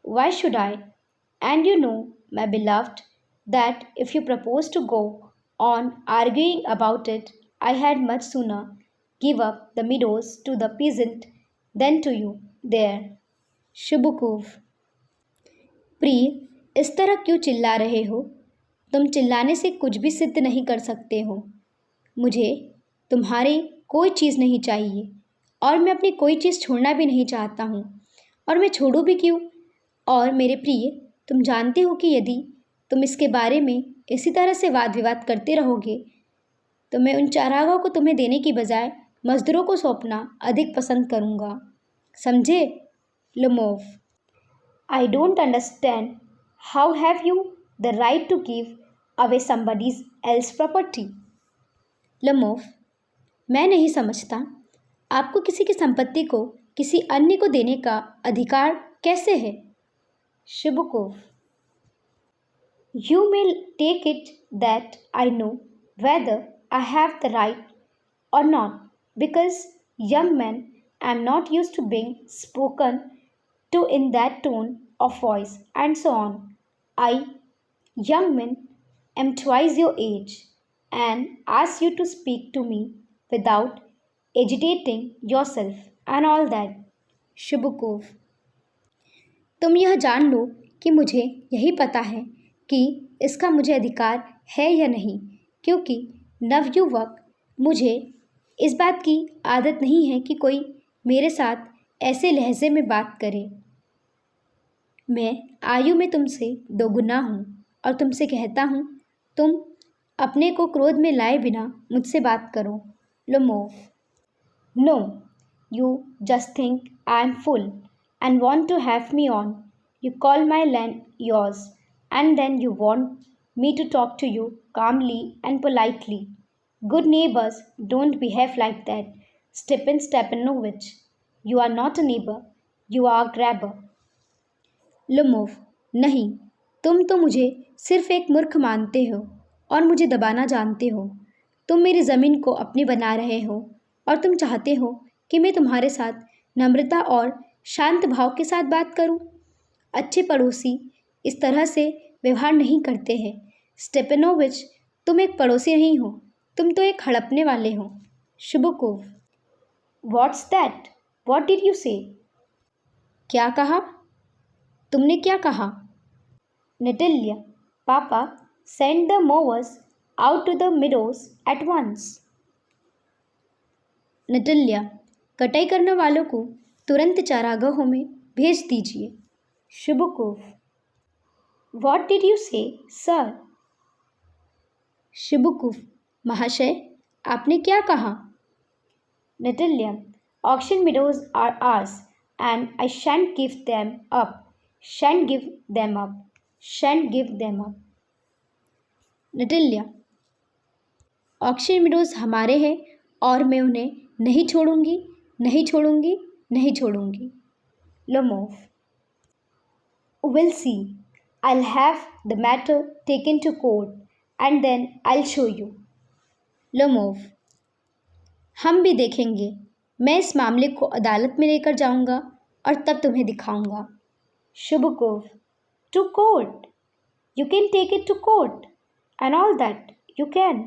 Why should I? And you know, my beloved, that if you propose to go on arguing about it, I had much sooner give up the meadows to the peasant than to you there. शुभुकूव, प्रिय, इस तरह क्यों चिल्ला रहे हो? तुम चिल्लाने से कुछ भी सिद्ध नहीं कर सकते हो। मुझे तुम्हारी कोई चीज़ नहीं चाहिए और मैं अपनी कोई चीज़ छोड़ना भी नहीं चाहता हूँ और मैं छोड़ूँ भी क्यों? और मेरे प्रिय, तुम जानते हो कि यदि तुम इसके बारे में इसी तरह से वाद विवाद करते रहोगे तो मैं उन चारागाहों को तुम्हें देने की बजाय मज़दूरों को सौंपना अधिक पसंद करूँगा। समझे? Lomov, I don't understand how have you the right to give away somebody's else property? Lomov, मैं नहीं समझता आपको किसी की संपत्ति को किसी अन्य को देने का अधिकार कैसे है? Chubukov, you may take it that I know whether I have the right or not, because young men am not used to being spoken to in that tone of voice and so on. I, young man, am twice your age and ask you to speak to me without agitating yourself and all that. शुभुकोव, तुम यह जान लो कि मुझे यही पता है कि इसका मुझे अधिकार है या नहीं, क्योंकि नवयुवक, मुझे इस बात की आदत नहीं है कि कोई मेरे साथ ऐसे लहजे में बात करे। मैं आयु में तुमसे दोगुना हूँ और तुमसे कहता हूँ, तुम अपने को क्रोध में लाए बिना मुझसे बात करो। Lomov, no, you just think I am fool and want to have me on. You call my land yours, and then you want me to talk to you calmly and politely. Good neighbors don't behave like that. Stepan Stepanovich, you are not a neighbor, you are a grabber. लुमोव, नहीं, तुम तो मुझे सिर्फ एक मूर्ख मानते हो और मुझे दबाना जानते हो। तुम मेरी ज़मीन को अपनी बना रहे हो और तुम चाहते हो कि मैं तुम्हारे साथ नम्रता और शांत भाव के साथ बात करूं। अच्छे पड़ोसी इस तरह से व्यवहार नहीं करते हैं। स्टेपनोविच, तुम एक पड़ोसी नहीं हो, तुम तो एक हड़पने वाले हो। Chubukov, what's that? What did you say? क्या कहा? तुमने क्या कहा? Natalia, papa, send the mowers out to the meadows at once. Natalia, कटाई करने वालों को तुरंत चारागाहों में भेज दीजिए। शुबुकोफ, What did you say, sir? शिबुकुफ, महाशय, आपने क्या कहा? नटल्या, Auction meadows are ours, and I shan't give them up. Shan't give them up. Shan't give them up. नटल्या, auction meadows हमारे हैं और मैं उन्हें नहीं छोड़ूंगी, नहीं छोड़ूंगी, नहीं छोड़ूंगी। Lomov, We'll see. I'll have the matter taken to court and then I'll show you. Lomov, हम भी देखेंगे। मैं इस मामले को अदालत में लेकर जाऊंगा और तब तुम्हें दिखाऊंगा। शुबुकोव, To court? You can take it to court and all that. You can.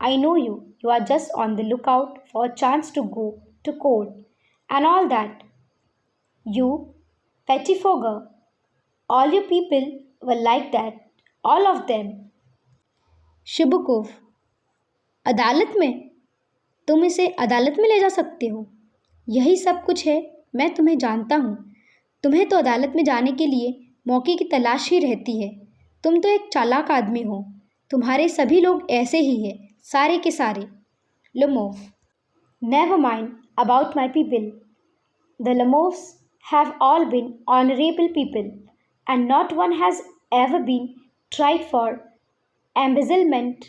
I know you. You are just on the lookout for a chance to go to court and all that. You pettifogger. All your people were like that. All of them. शिबुकोव, अदालत में? तुम इसे अदालत में ले जा सकते हो? यही सब कुछ है। मैं तुम्हें जानता हूँ। तुम्हें तो अदालत में जाने के लिए मौके की तलाश ही रहती है। तुम तो एक चालाक आदमी हो। तुम्हारे सभी लोग ऐसे ही हैं, सारे के सारे। Lomov, Never mind about my people. The Lomovs have all been honorable people, and not one has ever been tried for embezzlement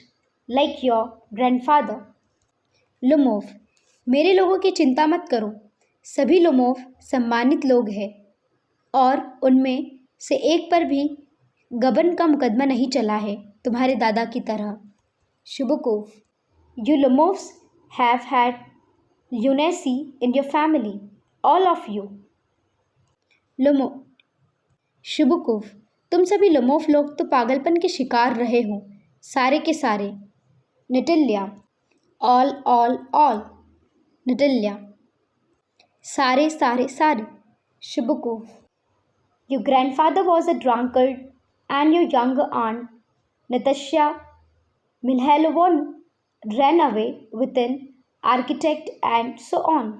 like your grandfather. Lomov, मेरे लोगों की चिंता मत करो। सभी लोमोव सम्मानित लोग हैं और उनमें से एक पर भी गबन का मुकदमा नहीं चला है, तुम्हारे दादा की तरह। शुबुकोव, You Lomovs have had lunacy in your family, all of you. Lomov, Chubukov, तुम सभी लोमोव लोग तो पागलपन के शिकार रहे हो, सारे के सारे। नटल्या, all. नटल्या, सारे सारे सारे। शुबुकोव, Your grandfather was a drunkard and your younger aunt, Natasha Milhailovna, ran away with an architect and so on.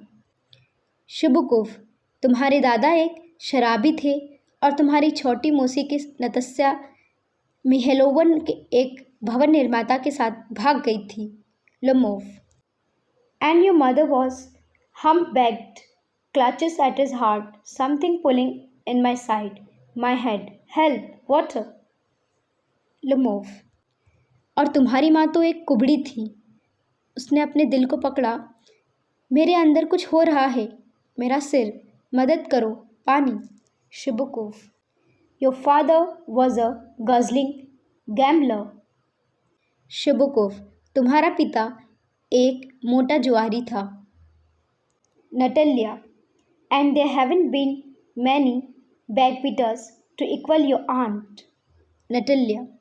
शुबुकोव, तुम्हारे दादा एक शराबी थे और तुम्हारी छोटी मौसी की नतस्या मिहेलोवन के एक भवन निर्माता के साथ भाग गई थी। Lomov, And your mother was humpbacked, clutches at his heart, something pulling in my side, my head, help, water. Lomov, और तुम्हारी माँ तो एक कुबड़ी थी। उसने अपने दिल को पकड़ा, मेरे अंदर कुछ हो रहा है, मेरा सिर, मदद करो, पानी। शुबुकोव, Your father was a guzzling gambler. शुबुकोव, तुम्हारा पिता एक मोटा जुआरी था। नटल्या, And there haven't been many backbeaters to equal your aunt. नटल्या,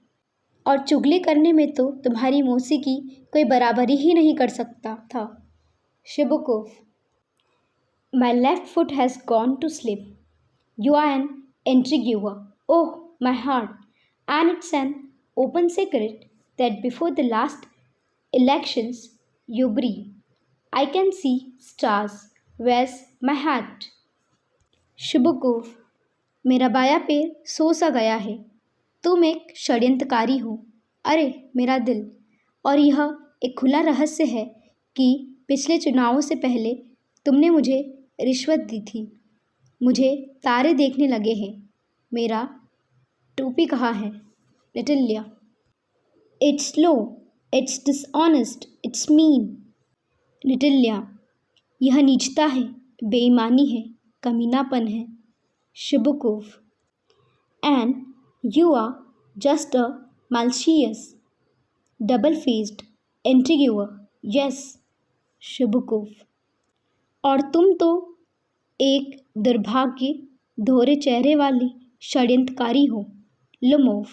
और चुगली करने में तो तुम्हारी मौसी की कोई बराबरी ही नहीं कर सकता था। शुबुकोव, My left foot has gone to sleep. You are an intriguer. Oh, my heart. And it's an open secret that before the last elections you breathe. I can see stars. Where's my hat? शुबुकोव, मेरा बाया पैर सो सा गया है। तुम एक षड्यंत्रकारी हो। अरे मेरा दिल। और यह एक खुला रहस्य है कि पिछले चुनावों से पहले तुमने मुझे रिश्वत दी थी। मुझे तारे देखने लगे हैं। मेरा टोपी कहाँ है? नटल्या, It's low. It's dishonest. It's mean. नटल्या, यह नीचता है, बेईमानी है, कमीनापन है। शुबुकोव, And you are just a malicious, double-faced intriguer. Yes. शुबुकोव, और तुम तो एक दुर्भाग्य दोहरे चेहरे वाली षड्यंत्रकारी हो। Lomov,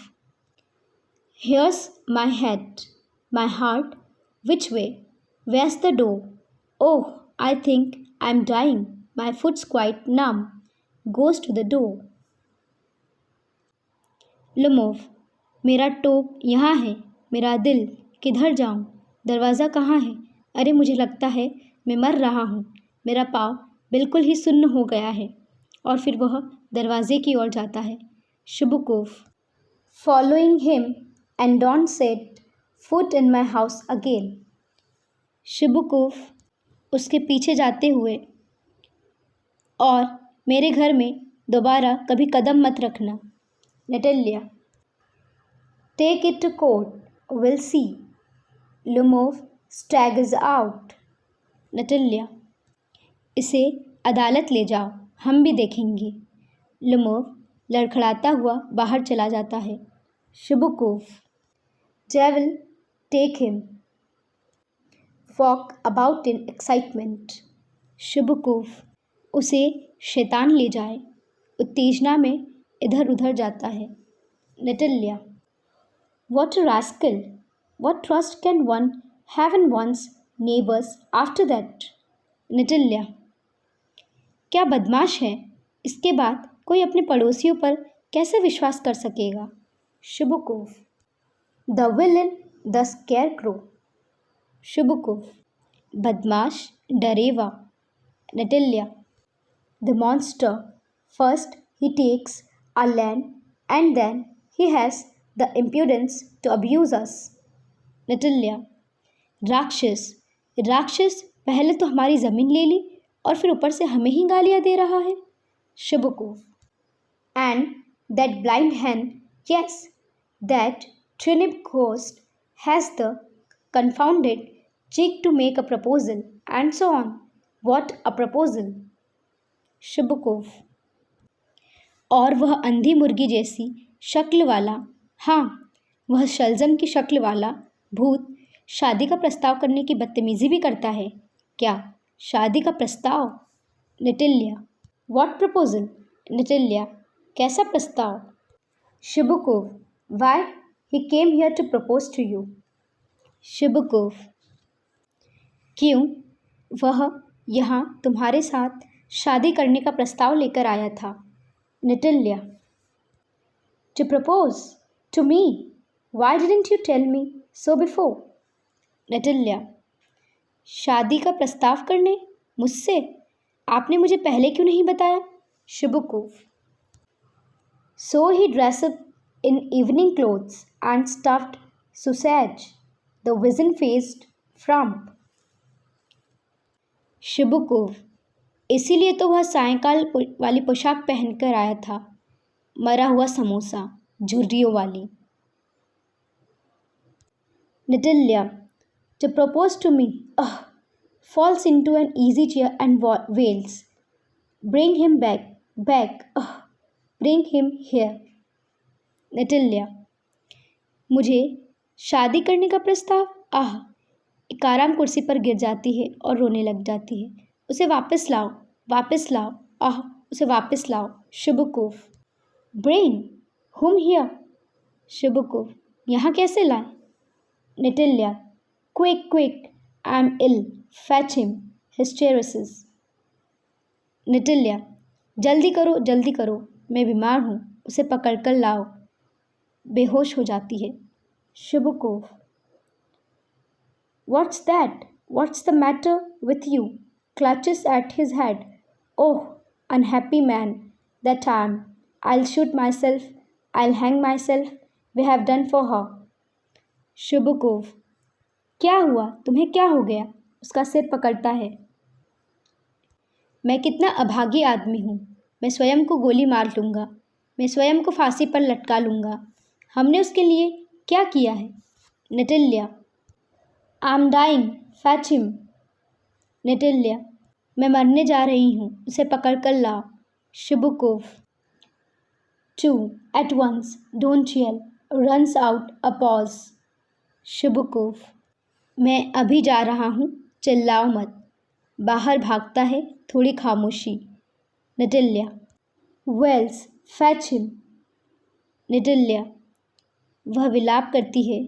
Here's my head, my heart. Which way? Where's the door? Oh, I think I'm dying. My foot's quite numb. Goes to the door. Lomov, मेरा टोप यहाँ है, मेरा दिल, किधर जाऊँ? दरवाज़ा कहाँ है? अरे मुझे लगता है मैं मर रहा हूँ, मेरा पाँव बिल्कुल ही सुन्न हो गया है। और फिर वह दरवाजे की ओर जाता है। Chubukov following him and don't set foot in my house again. Chubukov उसके पीछे जाते हुए, और मेरे घर में दोबारा कभी कदम मत रखना। Natalia take it to court, will see. Lomov staggers out. Natalia इसे अदालत ले जाओ, हम भी देखेंगे। लुमोव लड़खड़ाता हुआ बाहर चला जाता है। Chubukov devil take him, walk about in excitement. Chubukov उसे शैतान ले जाए, उत्तेजना में इधर उधर जाता है। नटल्या What a rascal! What trust can one have in one's neighbors after that? नटल्या क्या बदमाश है, इसके बाद कोई अपने पड़ोसियों पर कैसे विश्वास कर सकेगा। Chubukov the villain the scarecrow. Chubukov बदमाश डरेवा। Natalia the monster first he takes our land and then he has the impudence to abuse us. नटल्या राक्षस राक्षस पहले तो हमारी ज़मीन ले ली और फिर ऊपर से हमें ही गालियाँ दे रहा है। शबुकोफ and that blind hen, yes, that turnip ghost has the confounded cheek to make a proposal and so on. What a proposal! शबुकोफ और वह अंधी मुर्गी जैसी शक्ल वाला, हाँ वह शलजम की शक्ल वाला भूत शादी का प्रस्ताव करने की बदतमीजी भी करता है क्या? शादी का प्रस्ताव। नटल्या व्हाट प्रपोजल। नटल्या कैसा प्रस्ताव। Chubukov why he came here to propose to you. Chubukov क्यों वह यहाँ तुम्हारे साथ शादी करने का प्रस्ताव लेकर आया था। नटल्या to propose to me. Why didn't you tell me so before? नटल्या शादी का प्रस्ताव करने मुझसे आपने मुझे पहले क्यों नहीं बताया। शबुकोफ so he dressed up in evening clothes and stuffed sausage, the wizen-faced frump. शबुकोफ इसीलिए तो वह सायंकाल वाली पोशाक पहनकर आया था, मरा हुआ समोसा झुर्रियों वाली। नटल्या to propose to me, falls into an easy chair and wails, bring him back, bring him here. नटल्या मुझे शादी करने का प्रस्ताव, एक आराम कुर्सी पर गिर जाती है और रोने लग जाती है। उसे वापस लाओ, वापस लाओ, उसे वापस लाओ। शबुकोफ Bring whom here? शबुकोफ यहाँ कैसे लाए। नटल्या quick, I'm ill, fetch him, hysteresis. नटल्या जल्दी करो, मैं बीमार हूँ, उसे पकड़कर लाओ, बेहोश हो जाती है। शबुकोफ What's that? What's the matter with you? Clutches at his head. Oh, unhappy man that I am. I'll shoot myself, I'll hang myself, we have done for her. शबुकोफ क्या हुआ, तुम्हें क्या हो गया। उसका सिर पकड़ता है। मैं कितना अभागी आदमी हूँ, मैं स्वयं को गोली मार लूँगा, मैं स्वयं को फांसी पर लटका लूँगा। हमने उसके लिए क्या किया है। नटल्या I am dying, fetch him. Natalia मैं मरने जा रही हूँ, उसे पकड़ कर लाओ। शबुकोफ Two at once, don't yell, runs out a pause. शबुकोफ मैं अभी जा रहा हूँ, चिल्लाओ मत। बाहर भागता है थोड़ी खामोशी। नटल्या वेल्स फैच हिम। नटल्या वह विलाप करती है,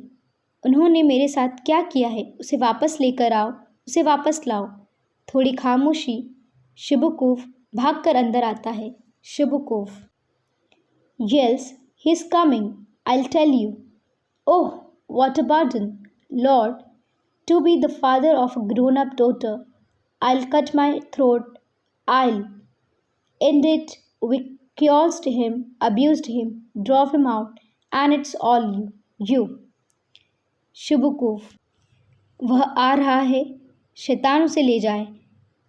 उन्होंने मेरे साथ क्या किया है, उसे वापस लेकर आओ, उसे वापस लाओ। थोड़ी खामोशी। शबुकोफ भागकर अंदर आता है। शबुकोफ Yes, he's coming, I'll tell you. Oh, what a burden, Lord, to be the father of a grown-up daughter. I'll cut my throat. I'll end it. We cursed him, abused him, drove him out, and it's all you. You. शुभकूफ, वह आ रहा है, शैतान उसे ले जाए।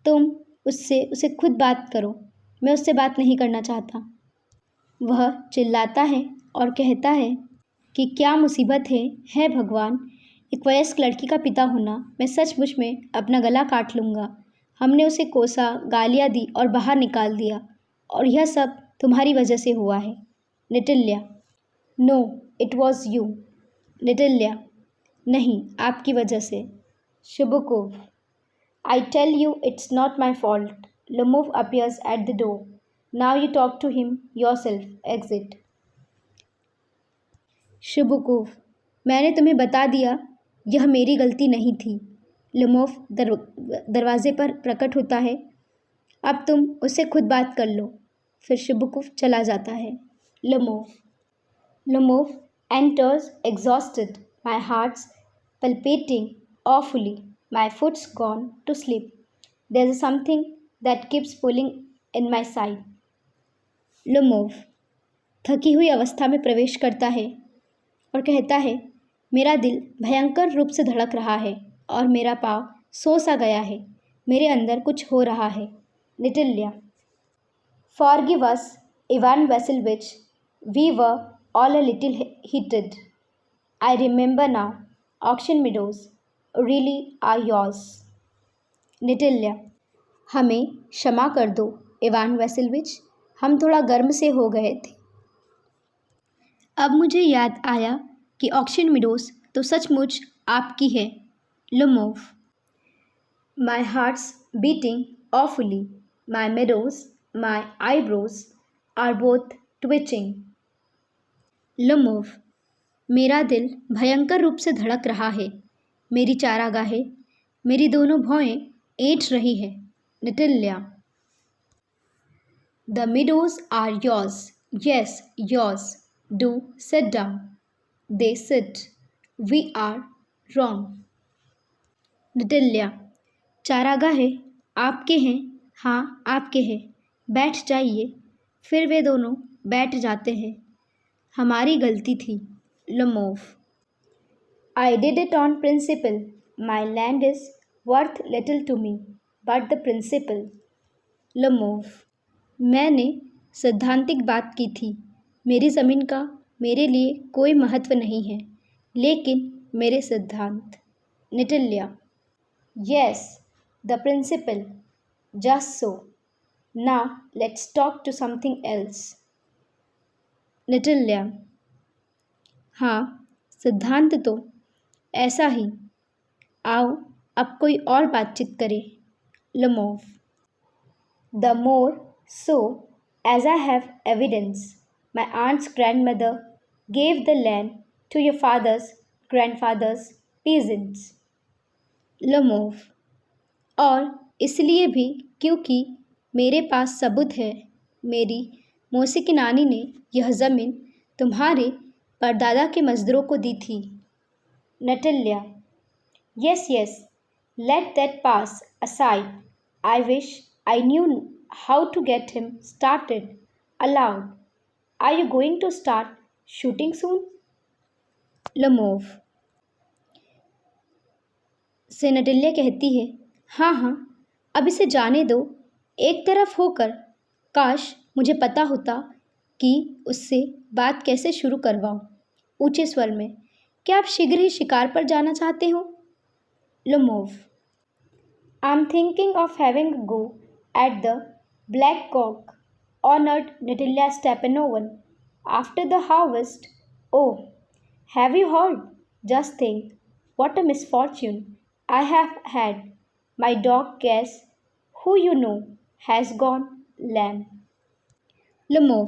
तुम उसे खुद बात करो, मैं उससे बात नहीं करना चाहता। वह चिल्लाता है और कहता है कि क्या मुसीबत है भगवान, एक वयस्क लड़की का पिता होना, मैं सचमुच में अपना गला काट लूँगा। हमने उसे कोसा, गालियाँ दी और बाहर निकाल दिया, और यह सब तुम्हारी वजह से हुआ है। Natalia, no it was you. Natalia, नहीं, आपकी वजह से। शुभकूफ, I tell you it's not my fault. Lomov appears at the door. Now you talk to him yourself. Exit. शुभकूफ, मैंने तुम्हें बता दिया, यह मेरी गलती नहीं थी। लुमोव दरवाजे पर प्रकट होता है। अब तुम उससे खुद बात कर लो। फिर शुभकूफ चला जाता है। Lomov enters exhausted, my heart's palpating awfully, my foot's gone to sleep. There's something that keeps pulling in my side. लुमोव थकी हुई अवस्था में प्रवेश करता है और कहता है, मेरा दिल भयंकर रूप से धड़क रहा है और मेरा पाँव सो सा गया है, मेरे अंदर कुछ हो रहा है। निटिल्या, Forgive us, Ivan Vassilevich, we were all a little heated. I remember now. Auction meadows really are yours. निटिल्या, हमें क्षमा कर दो इवान वैसिलविच, हम थोड़ा गर्म से हो गए थे। अब मुझे याद आया कि ऑक्शन मिडोज तो सचमुच आपकी है। Lomov, my heart's beating awfully, my meadows, my eyebrows are both twitching. Lomov, मेरा दिल भयंकर रूप से धड़क रहा है, मेरी चारागाहें, मेरी दोनों भौएं ऐंठ रही है। Natalia, the meadows are yours, yes yours, do sit down. They sit, we are wrong. Natalia, चारागाहें आपके हैं, हाँ आपके हैं, बैठ जाइए। फिर वे दोनों बैठ जाते हैं। हमारी गलती थी। लुमोव, I did it on principle. My land is worth little to me, but the principle. लुमोव, मैंने सैद्धांतिक बात की थी। मेरी ज़मीन का मेरे लिए कोई महत्व नहीं है, लेकिन मेरे सिद्धांत। निटिल्या, Yes, the principle. Just so. Now let's talk to something else. निटिल्या, हाँ, सिद्धांत तो ऐसा ही। आओ अब कोई और बातचीत करें। Lomov, the more so as I have evidence, my aunt's grandmother gave the land to your father's grandfather's peasants. Lomov, और इसलिए भी क्योंकि मेरे पास सबूत है, मेरी मौसी की नानी ने यह ज़मीन तुम्हारे परदादा के मजदूरों को दी थी। Natalia, yes yes, let that pass aside. I wish I knew how to get him started aloud. Are you going to start shooting soon? Lomov से नटिल्या कहती है, हाँ हाँ, अब इसे जाने दो, एक तरफ होकर। काश मुझे पता होता कि उससे बात कैसे शुरू करवाऊँ। ऊंचे स्वर में, क्या आप शीघ्र ही शिकार पर जाना चाहते हो? Lomov, I am thinking of having go at the black cock, honoured Natalia Stepanovna, after the harvest. Oh, have you heard? Just think what a misfortune I have had. My dog Guess who you know has gone lame. Lomov,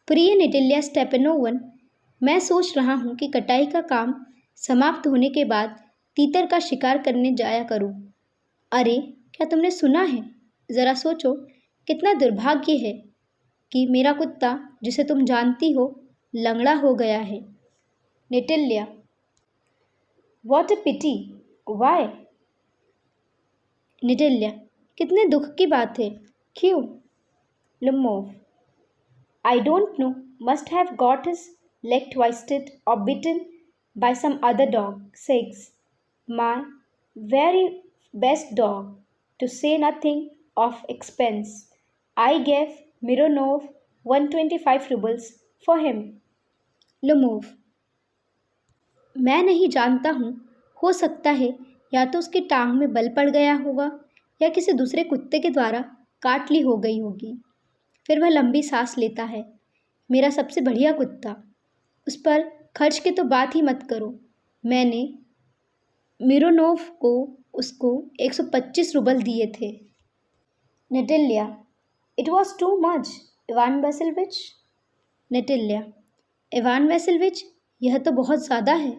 प्रिय Natalia स्टेपनोवन, मैं सोच रहा हूँ कि कटाई का काम समाप्त होने के बाद तीतर का शिकार करने जाया करूँ। अरे, क्या तुमने सुना है? ज़रा सोचो, कितना दुर्भाग्य है कि मेरा कुत्ता, जिसे तुम जानती हो, लंगड़ा हो गया है। निटिल्या, व्हाट अ पिटी, व्हाई? निटिल्या, कितने दुख की बात है। क्यों? लुमोव, I don't know. Must have got his leg twisted or bitten by some other dog. 6. My very best dog, to say nothing of expense. I gave Mironov 125 rubles for him. Lumov, मैं नहीं जानता हूँ। हो सकता है या तो उसकी टांग में बल पड़ गया होगा या किसी दूसरे कुत्ते के द्वारा काट ली हो गई होगी। फिर वह लंबी सांस लेता है। मेरा सबसे बढ़िया कुत्ता। उस पर खर्च की तो बात ही मत करो। मैंने मिरोनोव को उसको 125 रूबल दिए थे। Natalia, it was too much, Ivan Vassilevitch. Natalia, Ivan Vassilevitch, यह तो बहुत ज़्यादा है।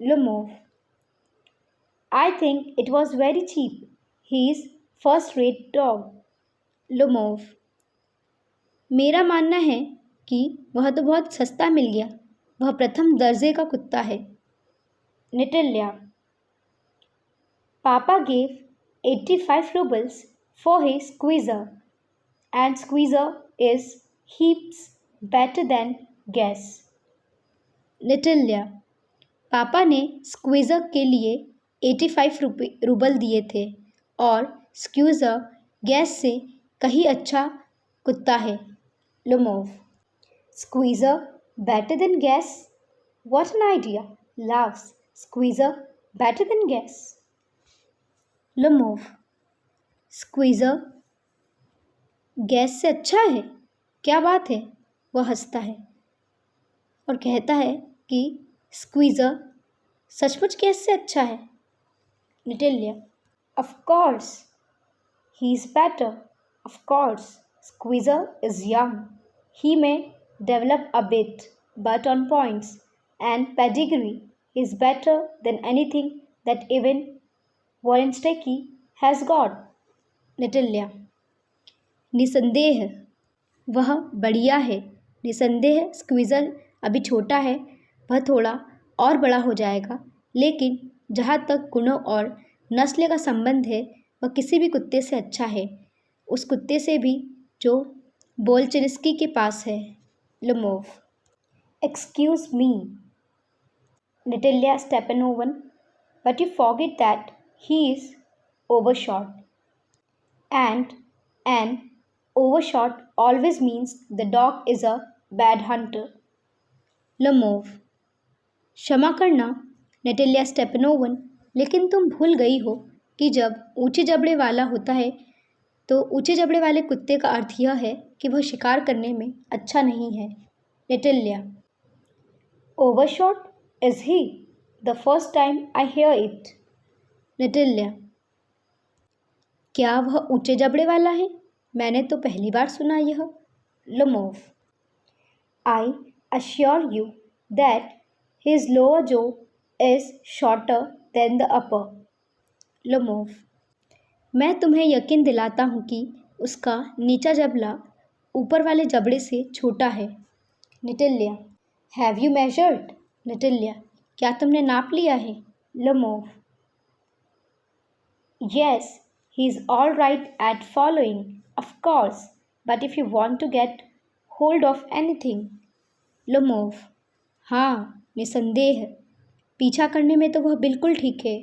Lomov, I think it was very cheap, he is first rate dog. Lomov, मेरा मानना है कि वह तो बहुत सस्ता मिल गया, वह प्रथम दर्जे का कुत्ता है। निटिल्या, पापा gave 85 rubles for his squeezer, and squeezer is heaps better than gas. निटिल्या, पापा ने स्क्वीज़र के लिए 85 रूबल दिए थे और स्क्वीज़र गैस से कहीं अच्छा कुत्ता है। लुमोव, squeezer better than gas? What an idea! Laughs. Squeezer better than gas? Lumov, squeezer gas से अच्छा है? क्या बात है? वह हंसता है और कहता है कि स्क्वीज़र सचमुच गैस से अच्छा है। निटिल्या, of course, he is better. Of course, squeezer is young. He may develop a bit, but on points and pedigree, he is better than anything that even Vorensteki has got. निटिल्या, निसंदेह वह बढ़िया है। निसंदेह squeezer अभी छोटा है, वह थोड़ा और बड़ा हो जाएगा, लेकिन जहाँ तक गुणों और नस्ल का संबंध है वह किसी भी कुत्ते से अच्छा है, उस कुत्ते से भी जो बोल्चेरिस्की के पास है। Lomov, excuse me, Natalia Stepanovan, but you forget that he is overshot. And an overshot always means the dog is a bad hunter. Lumov, क्षमा करना नेटेलिया स्टेपनोवन, लेकिन तुम भूल गई हो कि जब ऊंचे जबड़े वाला होता है तो ऊंचे जबड़े वाले कुत्ते का अर्थ यह है कि वह शिकार करने में अच्छा नहीं है। Natalia, overshot is he? The first time I hear it. Natalia, क्या वह ऊंचे जबड़े वाला है? मैंने तो पहली बार सुना यह। Lomov, I assure you that his lower jaw is shorter than the upper. Lomov, मैं तुम्हें यकीन दिलाता हूँ कि उसका नीचा जबड़ा ऊपर वाले जबड़े से छोटा है। निटिल्या, हैव यू मेजर्ड? निटिल्या, क्या तुमने नाप लिया है? लुमोव, yes, he is all right at following, of course, but if you want to get hold of anything. Lumov, हाँ, निसंदेह पीछा करने में तो वह बिल्कुल ठीक है,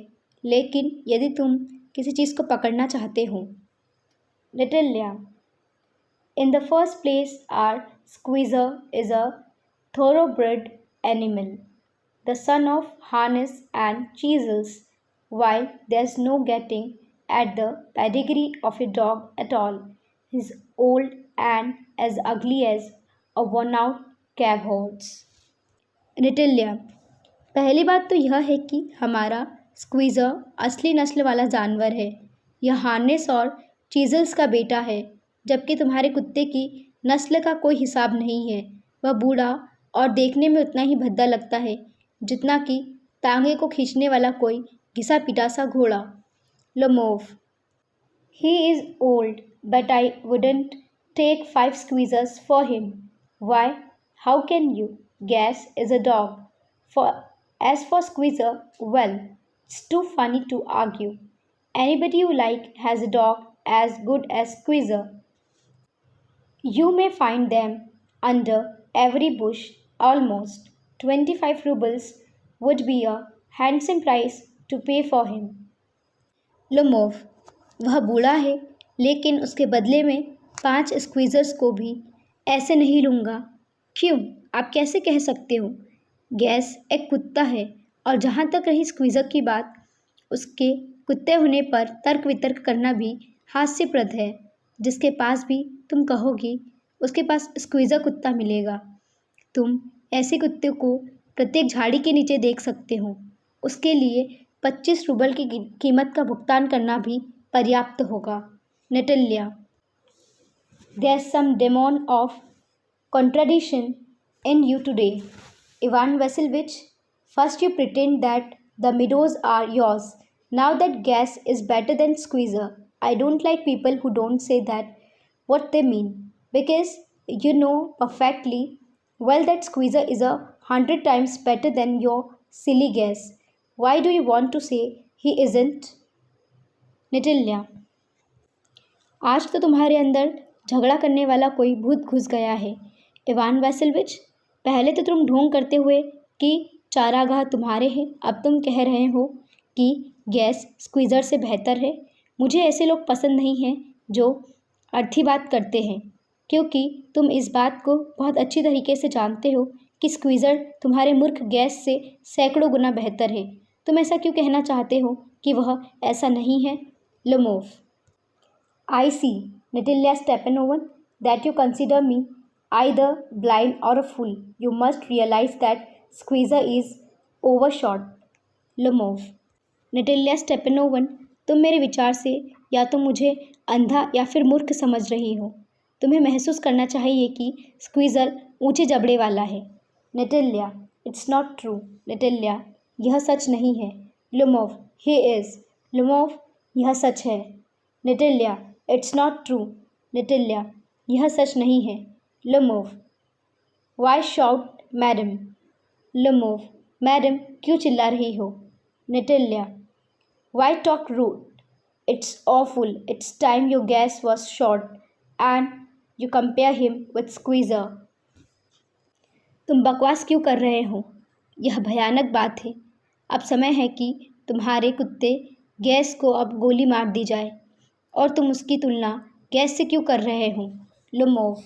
लेकिन यदि तुम किसी चीज़ को पकड़ना चाहते हो। Natalia, in the first place, our squeezer is a thoroughbred animal, the son of harness and chisels, while there's no getting at the pedigree of a dog at all. He's old and as ugly as a worn-out cab horse. निटिल्या, पहली बात तो यह है कि हमारा squeezer असली नस्ल वाला जानवर है। यह हार्नेस और चीजल्स का बेटा है, जबकि तुम्हारे कुत्ते की नस्ल का कोई हिसाब नहीं है। वह बूढ़ा और देखने में उतना ही भद्दा लगता है जितना कि तांगे को खींचने वाला कोई घिसा पिटा सा घोड़ा। Lumov, he is old, but I wouldn't take 5 squeezers for him. Why? How can you? Gas is a dog. As for squeezer, well, it's too funny to argue. Anybody you like has a dog as good as Squeezer. You may find them under every bush. Almost 25 rubles would be a handsome price to pay for him. लुमोव, वह बूढ़ा है लेकिन उसके बदले में 5 स्क्वीज़र्स को भी ऐसे नहीं लूँगा। क्यों? आप कैसे कह सकते हो? गैस एक कुत्ता है और जहाँ तक रही स्क्वीज़र की बात, उसके कुत्ते होने पर तर्क वितर्क करना भी हास्यप्रद है। जिसके पास भी तुम कहोगी उसके पास स्क्वीज़र कुत्ता मिलेगा। तुम ऐसे कुत्ते को प्रत्येक झाड़ी के नीचे देख सकते हो। उसके लिए 25 रूबल की कीमत का भुगतान करना भी पर्याप्त होगा। नटल्या, there's some demon of contradiction in you today, Ivan Vasilievich. First you pretend that the meadows are yours. Now that gas is better than squeezer. I don't like people who don't say that what they mean, because you know perfectly well that squeezer is 100 times better than your silly gas. Why do you want to say he isn't? निटिल्या, आज तो तुम्हारे अंदर झगड़ा करने वाला कोई भूत घुस गया है इवान वैसिलविच। पहले तो तुम ढोंग करते हुए कि चारागाह तुम्हारे हैं, अब तुम कह रहे हो कि गैस स्क्वीज़र से बेहतर है। मुझे ऐसे लोग पसंद नहीं हैं जो अर्थी बात करते हैं, क्योंकि तुम इस बात को बहुत अच्छी तरीके से जानते हो कि स्क्वीज़र तुम्हारे मूर्ख गैस से सैकड़ों गुना बेहतर है। तुम ऐसा क्यों कहना चाहते हो कि वह ऐसा नहीं है? लुमोव, I see, Natalia Stepanovna, that you consider me either blind or a fool. You must realize that squeezer is overshot. Lomov, Natalia Stepanovna, तुम मेरे विचार से या तो मुझे अंधा या फिर मूर्ख समझ रही हो। तुम्हें महसूस करना चाहिए कि स्क्वीज़र ऊंचे जबड़े वाला है। Natalia, it's not true. Natalia, यह सच नहीं है। लुमोव, ही इज़। लुमोव, यह सच है। Natalia, it's not true. Natalia, यह सच नहीं है। Lomov, why shout madam? Lomov, madam क्यों चिल्ला रही हो? Natalia, why talk rude? It's awful. It's time your Guess was short and you compare him with Squeezer. तुम बकवास क्यों कर रहे हो? यह भयानक बात है। अब समय है कि तुम्हारे कुत्ते गैस को अब गोली मार दी जाए, और तुम उसकी तुलना गैस से क्यों कर रहे हो? Lomov,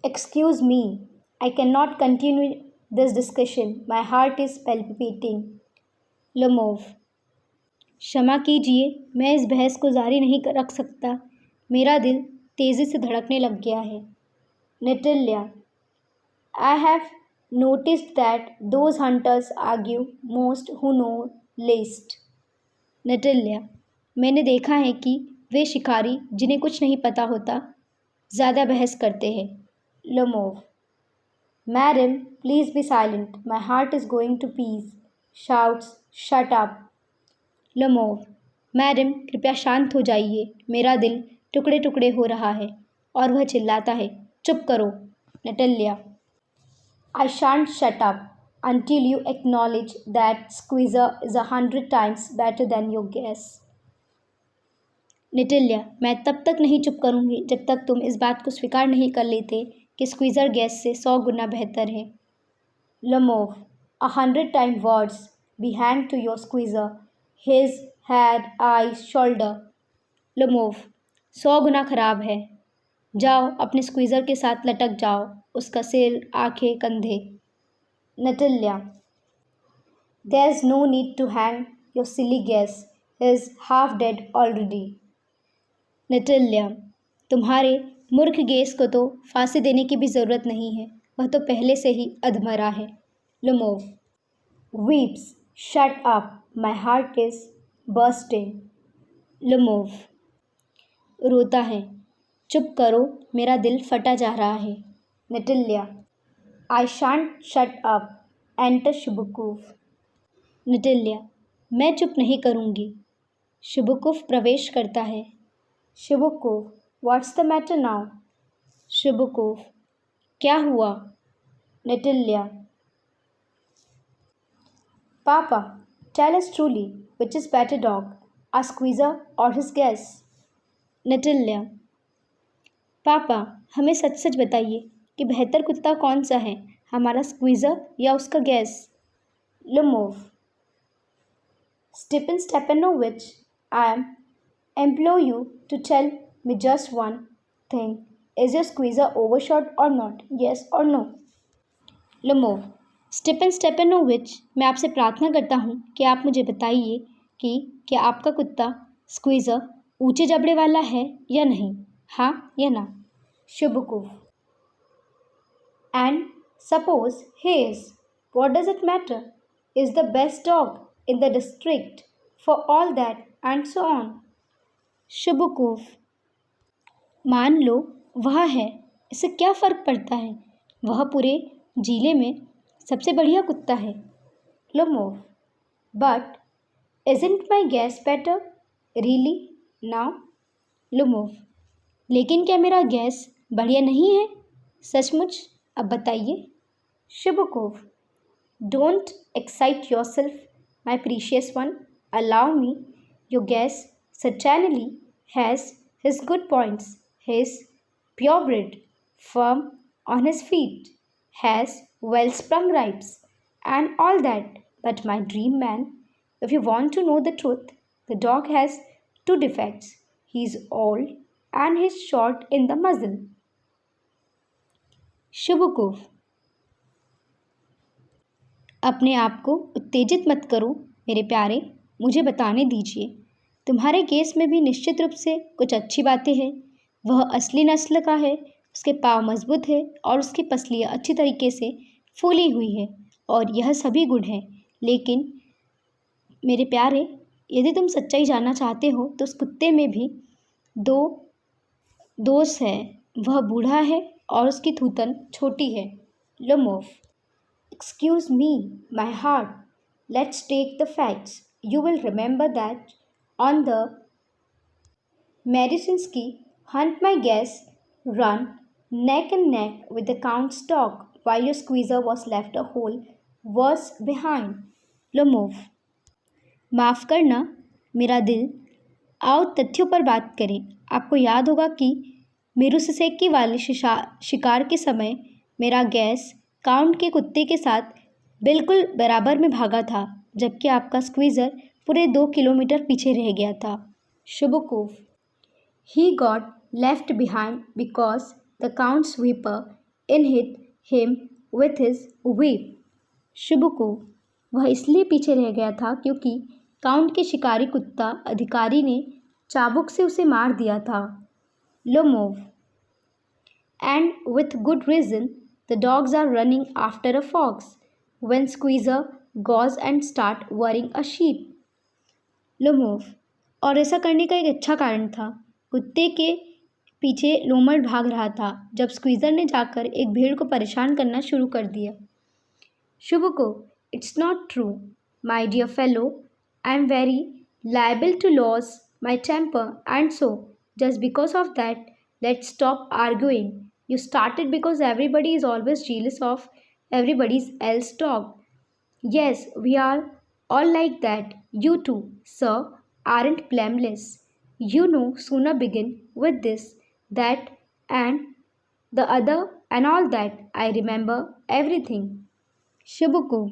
excuse me, I can not continue this discussion, my heart is palpitating. Lomov, क्षमा कीजिए, मैं इस बहस को जारी नहीं रख सकता। मेरा दिल तेज़ी से धड़कने लग गया है। नटेल्या, I have noticed that those hunters argue most who know least. नटेल्या, मैंने देखा है कि वे शिकारी जिन्हें कुछ नहीं पता होता ज़्यादा बहस करते हैं। Lomov, madam please be silent, my heart is going to piece. Shouts, shut up. Lomov, madam कृपया शांत हो जाइए, मेरा दिल टुकड़े टुकड़े हो रहा है। और वह चिल्लाता है, चुप करो। नटेल्या, I shan't shut up until you acknowledge that squeezer is 100 times better than your guess. निटिल्या, मैं तब तक नहीं चुप करूंगी जब तक तुम इस बात को स्वीकार नहीं कर लेते कि स्क्वीज़र गैस से 100 गुना बेहतर है। लुमोव, 100 times words be hanged to your squeezer, his head, eyes, shoulder. लुमोव, 100 गुना खराब है। जाओ अपने स्क्वीज़र के साथ लटक जाओ, उसका सिर, आंखें, कंधे। नटेल्या, there's no need to hang your silly guess, he's half dead already. नटेल्या, तुम्हारे मूर्ख गेस को तो फांसी देने की भी ज़रूरत नहीं है, वह तो पहले से ही अधमरा है। लुमोव, weeps, shut up, my heart is bursting. लुमोव, रोता है, चुप करो, मेरा दिल फटा जा रहा है। Natalya, I shan't shut up, enter Chubukov. Natalya, मैं चुप नहीं करूँगी। शुबुकोव प्रवेश करता है। Chubukov, what's the matter now? Chubukov, क्या हुआ? Natalya, papa, tell us truly, which is better dog, a Squeezer or his Guess? Natalya, papa हमें सच सच बताइए कि बेहतर कुत्ता कौन सा है, हमारा स्क्वीज़र या उसका gas? लुमोव, Stephen Stepanovich, I implore you to tell me just one thing. Is your squeezer overshot or not? Yes or no? Lomov, Stephen Stepanovich, मैं आपसे प्रार्थना करता हूँ कि आप मुझे बताइए कि क्या आपका कुत्ता स्क्वीज़र ऊंचे जबड़े वाला है या नहीं, हाँ या ना? शुभकुव, and suppose he is. What does it matter? Is the best dog in the district for all that and so on. शुभकुव, मान लो वह है, इससे क्या फ़र्क पड़ता है, वह पूरे जिले में सबसे बढ़िया कुत्ता है. लुमोव, but isn't my guess better? Really? Now? लुमोव, लेकिन क्या मेरा गैस बढ़िया नहीं है, सचमुच, अब बताइए. Chubukov, don't excite yourself my precious one, allow me. Your Guess certainly has his good points. He is purebred, firm on his feet, has well-sprung ribs, and all that. But my dream man, if you want to know the truth, the dog has two defects. He is old and he is short in the muzzle. शुभकुव, अपने आप को उत्तेजित मत करो मेरे प्यारे, मुझे बताने दीजिए. तुम्हारे केस में भी निश्चित रूप से कुछ अच्छी बातें हैं. वह असली नस्ल का है, उसके पाँव मजबूत है और उसकी पसलियाँ अच्छी तरीके से फूली हुई है और यह सभी गुण हैं. लेकिन मेरे प्यारे, यदि तुम सच्चाई जानना चाहते हो तो उस कुत्ते में भी दो दोष है. वह बूढ़ा है और उसकी थूथन छोटी है. Lomov, excuse me my heart, let's take the facts. You will remember that on the Merisinski hunt my guess run neck and neck with the count's dog while your squeezer was left a whole verse behind. लुमोव, माफ़ करना मेरा दिल, आओ तथ्यों पर बात करें. आपको याद होगा कि मिरुससेकी वाले शिकार के समय मेरा गैस काउंट के कुत्ते के साथ बिल्कुल बराबर में भागा था, जबकि आपका स्क्वीज़र पूरे 2 किलोमीटर पीछे रह गया था. शुभकुव, he got left behind because the count's whipper hit him with his whip. शुभकुव, वह इसलिए पीछे रह गया था क्योंकि काउंट के शिकारी कुत्ता अधिकारी ने चाबुक से उसे मार दिया था. लुमोव, and with good reason, the dogs are running after a fox when squeezer goes and start worrying a sheep. लुमोव, और ऐसा करने का एक अच्छा कारण था. कुत्ते के पीछे लोमड़ भाग रहा था जब स्क्वीज़र ने जाकर एक भेड़ को परेशान करना शुरू कर दिया. Chubukov, it's not true my dear fellow, I am very liable to loss my temper and so just because of that let's stop arguing. You started because everybody is always jealous of everybody's else dog. Yes, we are all like that. You too, sir, aren't blameless. You know, sooner begin with this, that, and the other, and all that. I remember everything. शुभकुव,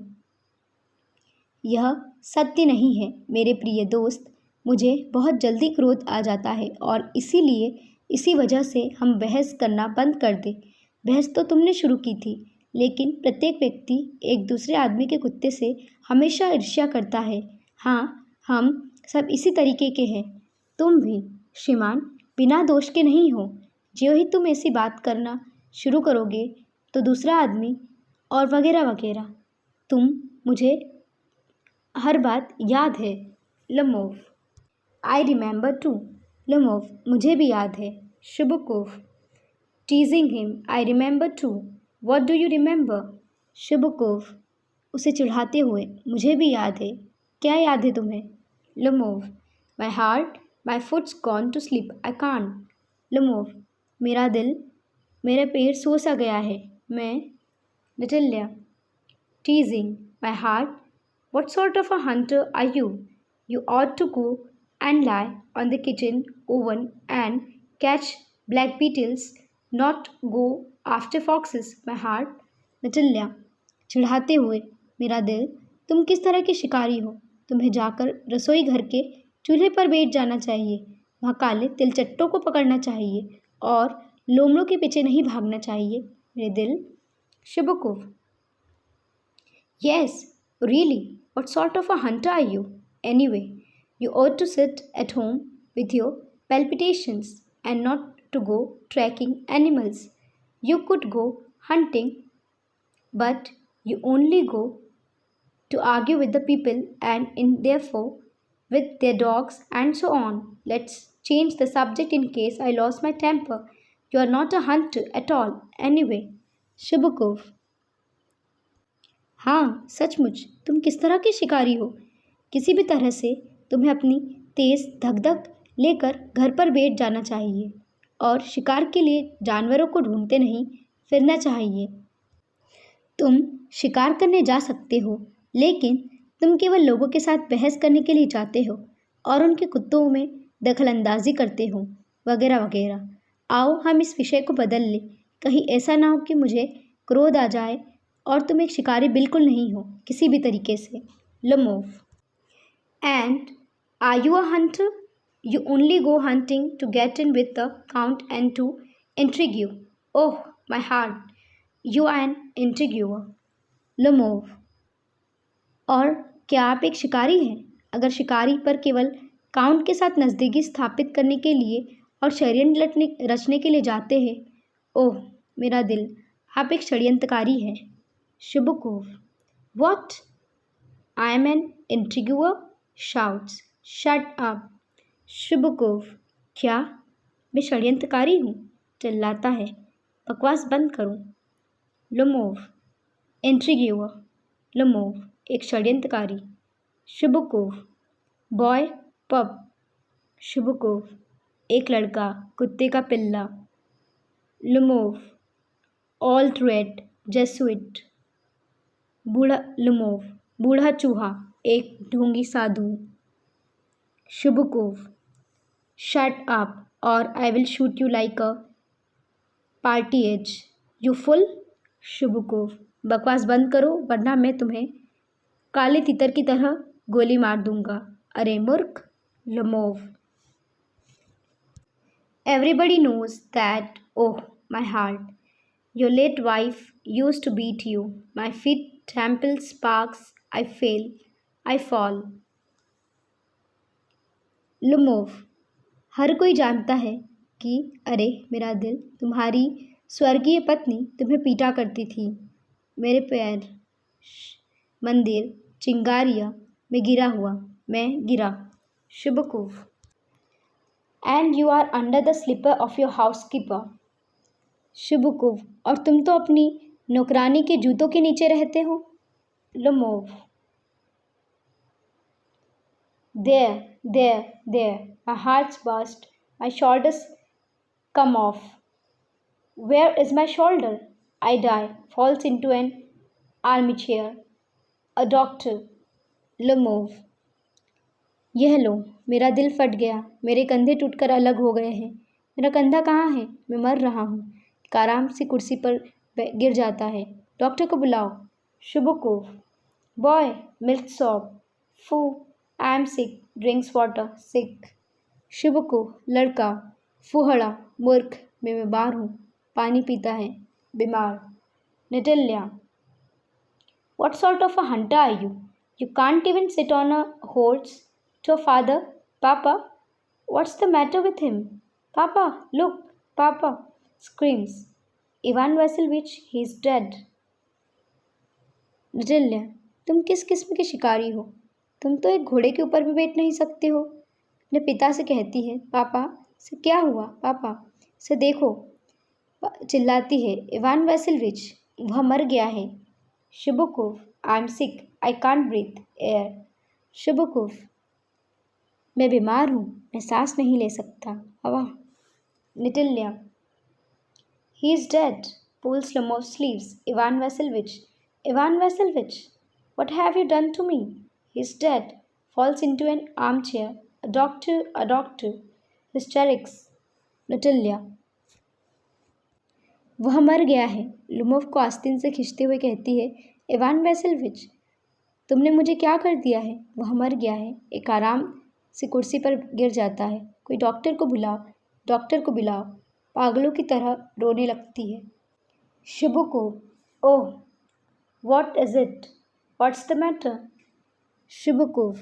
यह सत्य नहीं है मेरे प्रिय दोस्त. मुझे बहुत जल्दी क्रोध आ जाता है और इसी वजह से हम बहस करना बंद कर दे. बहस तो तुमने शुरू की थी, लेकिन प्रत्येक व्यक्ति एक दूसरे आदमी के कुत्ते से हमेशा ईर्ष्या करता है. हाँ, हम सब इसी तरीके के हैं. तुम भी श्रीमान बिना दोष के नहीं हो. जो ही तुम ऐसी बात करना शुरू करोगे तो दूसरा आदमी और वगैरह वगैरह. मुझे हर बात याद है. Lomov, I remember to. लुमोव, मुझे भी याद है. Chubukov, teasing him, I remember too. What do you remember? Chubukov, उसे चिढ़ाते हुए, मुझे भी याद है. क्या याद है तुम्हें? Lomov, my heart, my foot's gone to sleep, I can't. Lomov, मेरा दिल, मेरा पैर सो सा गया है, मैं. Natalya, teasing, my heart, what sort of a hunter are you? You ought to go and lie on the kitchen oven and catch black beetles, not go after foxes, my heart. नटल्या चिढ़ाते हुए, मेरा दिल, तुम किस तरह के शिकारी हो? तुम्हें जाकर रसोई घर के चूल्हे पर बैठ जाना चाहिए, वहाँ काले तिलचट्टों को पकड़ना चाहिए और लोमड़ों के पीछे नहीं भागना चाहिए, मेरे दिल. Shubukov. Yes, really, what sort of a hunter are you? Anyway, you ought to sit at home with your palpitations and not to go tracking animals. You could go hunting, but you only go to argue with the people and in therefore with their dogs and so on. Let's change the subject in case I lost my temper. You are not a hunter at all, anyway. Shubukov. हाँ, सचमुच तुम किस तरह के शिकारी हो? किसी भी तरह से तुम्हें अपनी तेज धक-धक लेकर घर पर बैठ जाना चाहिए और शिकार के लिए जानवरों को ढूंढते नहीं फिरना चाहिए. तुम शिकार करने जा सकते हो, लेकिन तुम केवल लोगों के साथ बहस करने के लिए जाते हो और उनके कुत्तों में दखलंदाजी करते हो, वगैरह वगैरह. आओ हम इस विषय को बदल लें. कहीं ऐसा ना हो कि मुझे क्रोध आ जाए और तुम एक शिकारी बिल्कुल नहीं हो किसी भी तरीके से. Lomov. And are you a hunter? You only go hunting to get in with the count and to intrigue. Oh my heart, you are an intriguer. Lomov. और क्या आप एक शिकारी हैं? अगर शिकारी पर केवल काउंट के साथ नज़दीकी स्थापित करने के लिए और षड्यंत्र रचने के लिए जाते हैं, ओह मेरा दिल, आप एक षड्यंत्रकारी हैं. Shubukov. What? I am an intriguer? Shouts. Shut up. Shubukov. क्या? मैं षड्यंत्रकारी हूँ? चिल्लाता है. बकवास बंद करो. Lomov. Intriguer. Lomov. एक षड्यंत्रकारी. Shubukov. Boy. Pup. Shubukov. एक लड़का, कुत्ते का पिल्ला. Lomov. Alt red. Jesuit. बूढ़ा. लुमोव. बूढ़ा चूहा, एक ढोंगी साधु. शुबुकोव. Shut up or I will shoot you like a partridge. You fool. Chubukov. बकवास बंद करो वरना मैं तुम्हें काले तितर की तरह गोली मार दूंगा. अरे मूर्ख. Lomov. Everybody knows that. Oh my heart, your late wife use to beat you. My feet temple sparks, I fail, I fall. Lomov. हर कोई जानता है कि अरे मेरा दिल, तुम्हारी स्वर्गीय पत्नी तुम्हें पीटा करती थी. मेरे पैर मंदिर चिंगारिया में गिरा हुआ, मैं गिरा. Chubukov. And you are under the slipper of your housekeeper. Chubukov. और तुम तो अपनी नौकरानी के जूतों के नीचे रहते हो. लुमोव. There, my heart's burst, my shoulders come off. Where is my shoulder? I die, falls into an armchair. A doctor. Lomov. यह लो, मेरा दिल फट गया, मेरे कंधे टूटकर अलग हो गए हैं. मेरा कंधा कहाँ है? मैं मर रहा हूँ. आराम से कुर्सी पर गिर जाता है. डॉक्टर को बुलाओ. Chubukov. Boy. Milksop. Fool. I am sick. Drinks water. Sick. Chubukov. लड़का. फूहड़ा. मूर्ख. मैं बीमार हूँ. पानी पीता है. बीमार. निटिल्या. What sort of a hunter are you? You can't even sit on a horse to a father. Papa, what's the matter with him? Papa, look, Papa, screams. Ivan Vasilievich, he's dead. नटिल्या. तुम किस किस्म के शिकारी हो? तुम तो एक घोड़े के ऊपर भी बैठ नहीं सकते हो. अपने पिता से कहती है. पापा से क्या हुआ? पापा से देखो. चिल्लाती है. इवान वैसिलविच, वह मर गया है. Chubukov. I am sick. I can't breathe air. Chubukov. मैं बीमार हूँ. मैं सांस नहीं ले सकता. हवा. Natalya. He is dead. pulls Lomov's sleeves. Ivan Vasilievich. Ivan Vasilievich, what have you done to me? He is dead. Falls into an armchair. a doctor. Hysterics. Natalia. वह मर गया है, लुमोव को आस्तीन से खींचते हुए कहती है। इवान वैसिलविच, तुमने मुझे क्या कर दिया है? वह मर गया है। एक आराम से कुर्सी पर गिर जाता है। कोई डॉक्टर को बुलाओ, डॉक्टर को बुलाओ। पागलों की तरह रोने लगती है। Chubukov, oh, what is it? What's the matter? Chubukov,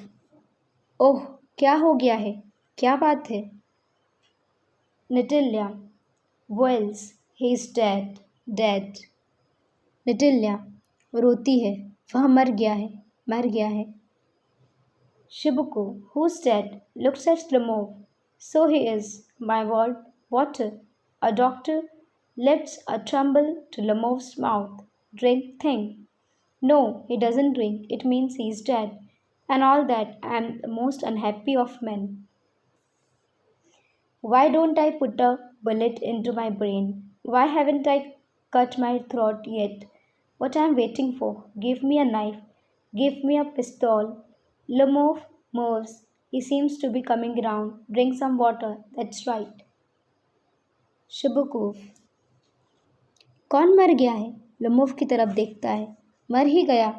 ओह, क्या हो गया है? क्या बात है? Natalya, well, he is dead, dead. Natalya रोती है। वह मर गया है, मर गया है। Shibuko, who's dead, looks at Lemov. So he is, my word, water. A doctor lifts a tremble to Lemov's mouth. Drink thing. No, he doesn't drink. It means he's dead. And all that, I am the most unhappy of men. Why don't I put a bullet into my brain? Why haven't I cut my throat yet? What am I waiting for? Give me a knife. Give me a pistol. Lemov moves. He seems to be coming round. Drink some water. That's right. Shubukov. कौन मर गया है? लमोव की तरफ देखता है। मर ही गया।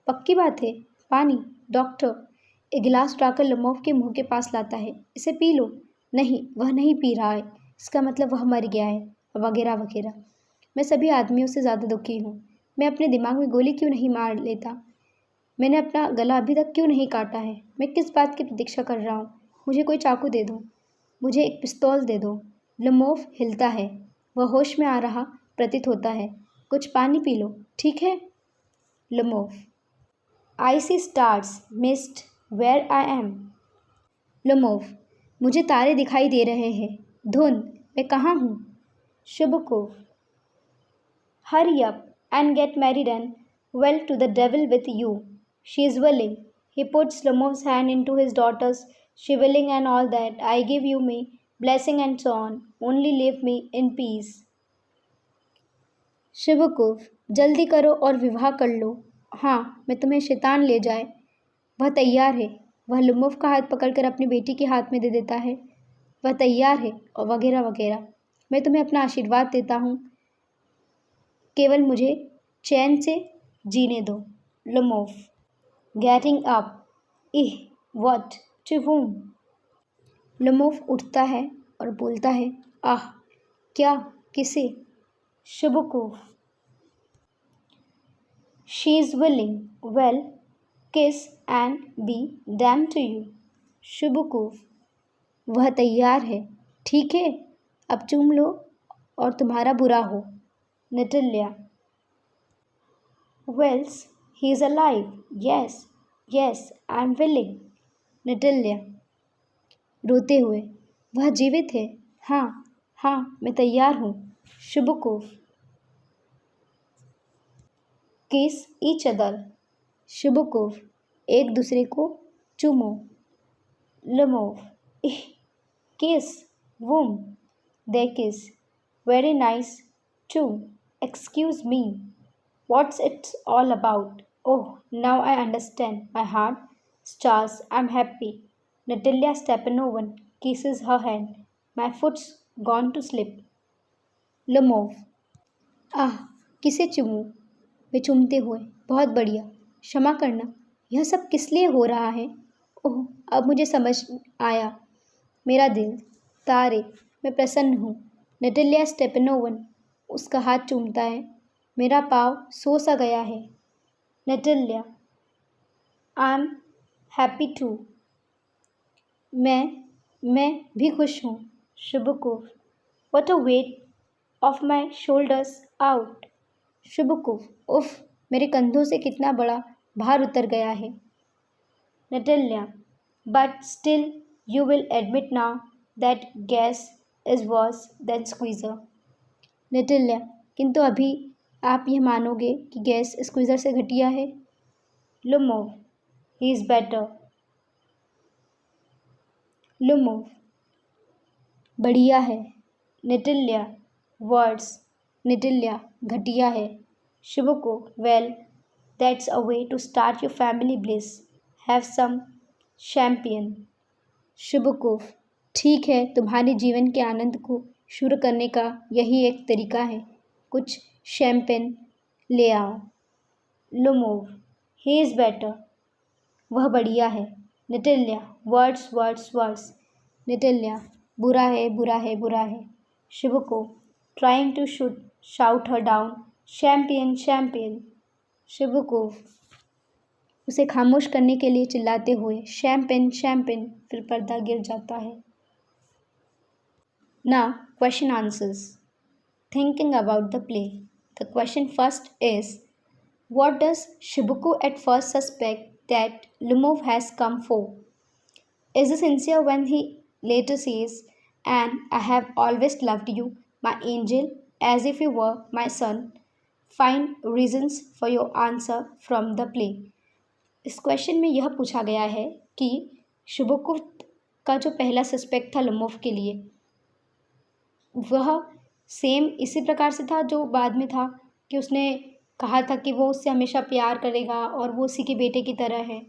पक्की बात है। पानी। डॉक्टर। एक गिलास उठाकर लमोव के मुंह के पास लाता है। इसे पी लो। नहीं, वह नहीं पी रहा है। इसका मतलब वह मर गया है, वगैरह वगैरह। मैं सभी आदमियों से ज़्यादा दुखी हूँ। मैं अपने दिमाग में गोली क्यों नहीं मार लेता? मैंने अपना गला अभी तक क्यों नहीं काटा है? मैं किस बात की प्रतीक्षा कर रहा हूँ? मुझे कोई चाकू दे दो। मुझे एक पिस्तौल दे दो। लमोव हिलता है। वह होश में आ रहा प्रतीत होता है। कुछ पानी पी लो, ठीक है? Lomov, I see stars, mist, where I am. Lomov, मुझे तारे दिखाई दे रहे हैं। धुन, मैं कहाँ हूँ? Chubukov, hurry up and get married and well to the devil with you. She is willing. He puts Lomov's hand into his daughter's, she willing and all that. I give you me blessing and so on. Only leave me in peace. शिवकुफ, जल्दी करो और विवाह कर लो। हाँ, मैं तुम्हें शैतान ले जाए। वह तैयार है। वह लुमोव का हाथ पकड़कर अपनी बेटी के हाथ में दे देता है। वह तैयार है और वगैरह वगैरह। मैं तुम्हें अपना आशीर्वाद देता हूँ। केवल मुझे चैन से जीने दो। Lumov, getting up, uh, what, to whom? Lumov उठता है और बोलता है, आह, क्या, किसे? Shubkuf, she is willing, well, kiss and be damned to you. Shubkuf, वह तैयार है, ठीक है, अब चूम लो और तुम्हारा बुरा हो। नटल्या, Wells, he is alive. Yes, yes, I am willing. नटल्या, रोते हुए, वह जीवित है। हाँ, हाँ, मैं तैयार हूँ। शुभकुफ, किस ईच अदर। शुभकुफ, एक दूसरे को चूमो। लमोव, इह, किस, whom, they kiss, very nice, too, excuse me. What's it all about? Oh, now I understand. My heart stars. I'm happy. Natalia Stepanovna kisses her hand. My foot's gone to sleep. Lomov. आह, किसे चूमूं? वे चूमते हुए, बहुत बढ़िया। क्षमा करना, यह सब किस लिए हो रहा है? ओह, अब मुझे समझ आया। मेरा दिल, तारे, मैं प्रसन्न हूँ। नटालिया स्टेपनोवन उसका हाथ चूमता है। मेरा पाँव सो सा गया है। नटल्या, आई एम हैप्पी टू। मैं भी खुश हूँ। Shubkuf, what a weight off my shoulders out. Shubkuf, उफ, मेरे कंधों से कितना बड़ा भार उतर गया है। Natalya, but still you will admit now that Guess is worse than Squeezer. Natalya, किंतु अभी आप यह मानोगे कि गैस स्क्वीज़र से घटिया है। लुमोव, ही इज़ बेटर। लुमोव, बढ़िया है। नटल्या, वर्ड्स, नटल्या, घटिया है। Chubukov, well, that's a way to start your family bliss. Have some champagne. शुभकुफ, ठीक है, तुम्हारे जीवन के आनंद को शुरू करने का यही एक तरीका है। कुछ शैम्पेन ले आओ। लुमोव, ही इज़ बेटर, वह बढ़िया है। Natalya, words words words. Natalya, बुरा है बुरा है बुरा है। Shubkuf, trying to shout her down, champion champion. Shubkuf, उसे खामोश करने के लिए चिल्लाते हुए, शैम्पेन शैम्पेन। फिर पर्दा गिर जाता है। Now, question answers. Thinking about the play. The question first is, what does Shibuku at first suspect that Lumov has come for? Is he sincere when he later says, and I have always loved you, my angel, as if you were my son? Find reasons for your answer from the play. इस question में यह पूछा गया है कि शुभकु का जो पहला सस्पेक्ट था लुमोव के लिए, वह सेम इसी प्रकार से था जो बाद में था, कि उसने कहा था कि वो उससे हमेशा प्यार करेगा और वो उसी के बेटे की तरह है।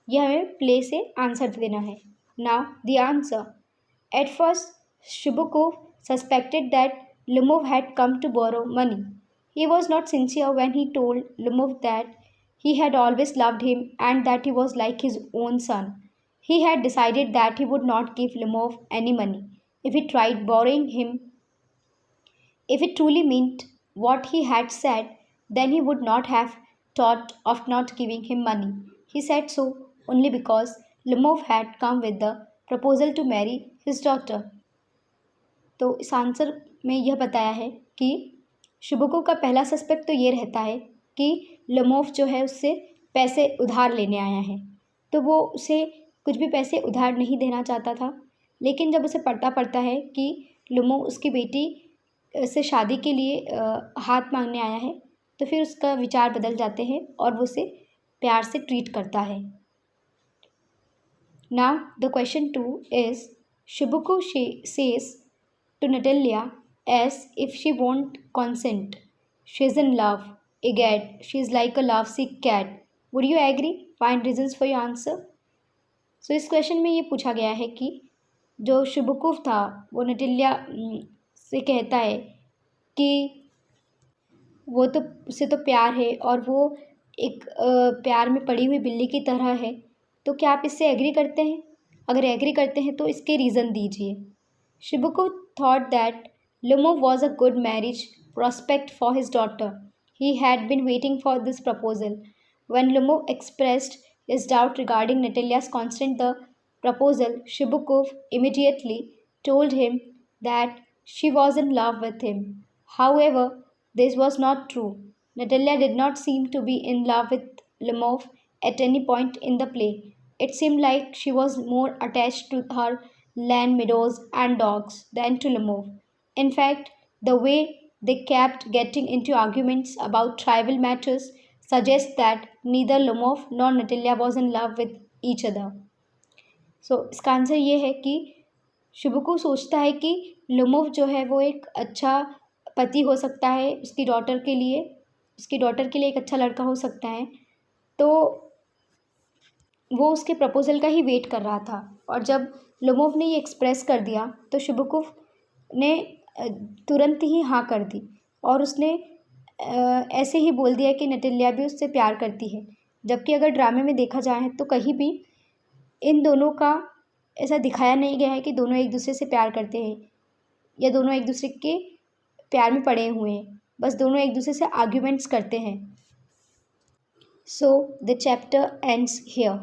यह हमें प्ले से आंसर देना है। Now the answer. At first Chubukov suspected that Lomov had come to borrow money. He was not sincere when he told Lumov that he had always loved him and that he was like his own son. He had decided that he would not give Lumov any money if he tried borrowing him. If it truly meant what he had said, then he would not have thought of not giving him money. He said so only because Lumov had come with the proposal to marry his daughter. तो इस answer में यह बताया है कि शुभकु का पहला suspect तो ये रहता है कि लुमोव जो है उससे पैसे उधार लेने आया है, तो वो उसे कुछ भी पैसे उधार नहीं देना चाहता था। लेकिन जब उसे पता पड़ता है कि लुमोव उसकी बेटी से शादी के लिए हाथ मांगने आया है, तो फिर उसका विचार बदल जाते हैं और वो उसे प्यार से ट्रीट करता है। Now the question 2 is, Chubukov says to Natalya as if she won't consent. She's in love. Egad, she's like a lovesick cat. Would you agree? Find reasons for your answer. So इस question में ये पूछा गया है कि जो शुभकुफ था वो नटेल्या से कहता है कि वो तो उसे तो प्यार है और वो एक प्यार में पड़ी हुई बिल्ली की तरह है, तो क्या आप इससे एग्री करते हैं? अगर एग्री करते हैं तो इसके रीज़न दीजिए। शुभकुफ thought that Lumov was a good marriage prospect for his daughter. He had been waiting for this proposal. When Lumov expressed his doubt regarding Natalia's consent the proposal, Shubukov immediately told him that she was in love with him. However, this was not true. Natalia did not seem to be in love with Lumov at any point in the play. It seemed like she was more attached to her land, meadows, and dogs than to Lumov. In fact, the way they kept getting into arguments about tribal matters suggests that neither Lumov nor Natalia was in love with each other. So, इसका answer ये है कि शुभकु सोचता है कि लुमोव जो है वो एक अच्छा पति हो सकता है उसकी डॉटर के लिए एक अच्छा लड़का हो सकता है, तो वो उसके प्रपोजल का ही वेट कर रहा था। और जब लुमोव ने ये एक्सप्रेस कर दिया तो शुभकु ने तुरंत ही हाँ कर दी और उसने ऐसे ही बोल दिया कि नटेल्या भी उससे प्यार करती है। जबकि अगर ड्रामे में देखा जाए तो कहीं भी इन दोनों का ऐसा दिखाया नहीं गया है कि दोनों एक दूसरे से प्यार करते हैं या दोनों एक दूसरे के प्यार में पड़े हुए हैं, बस दोनों एक दूसरे से आर्ग्यूमेंट्स करते हैं। So the chapter ends here.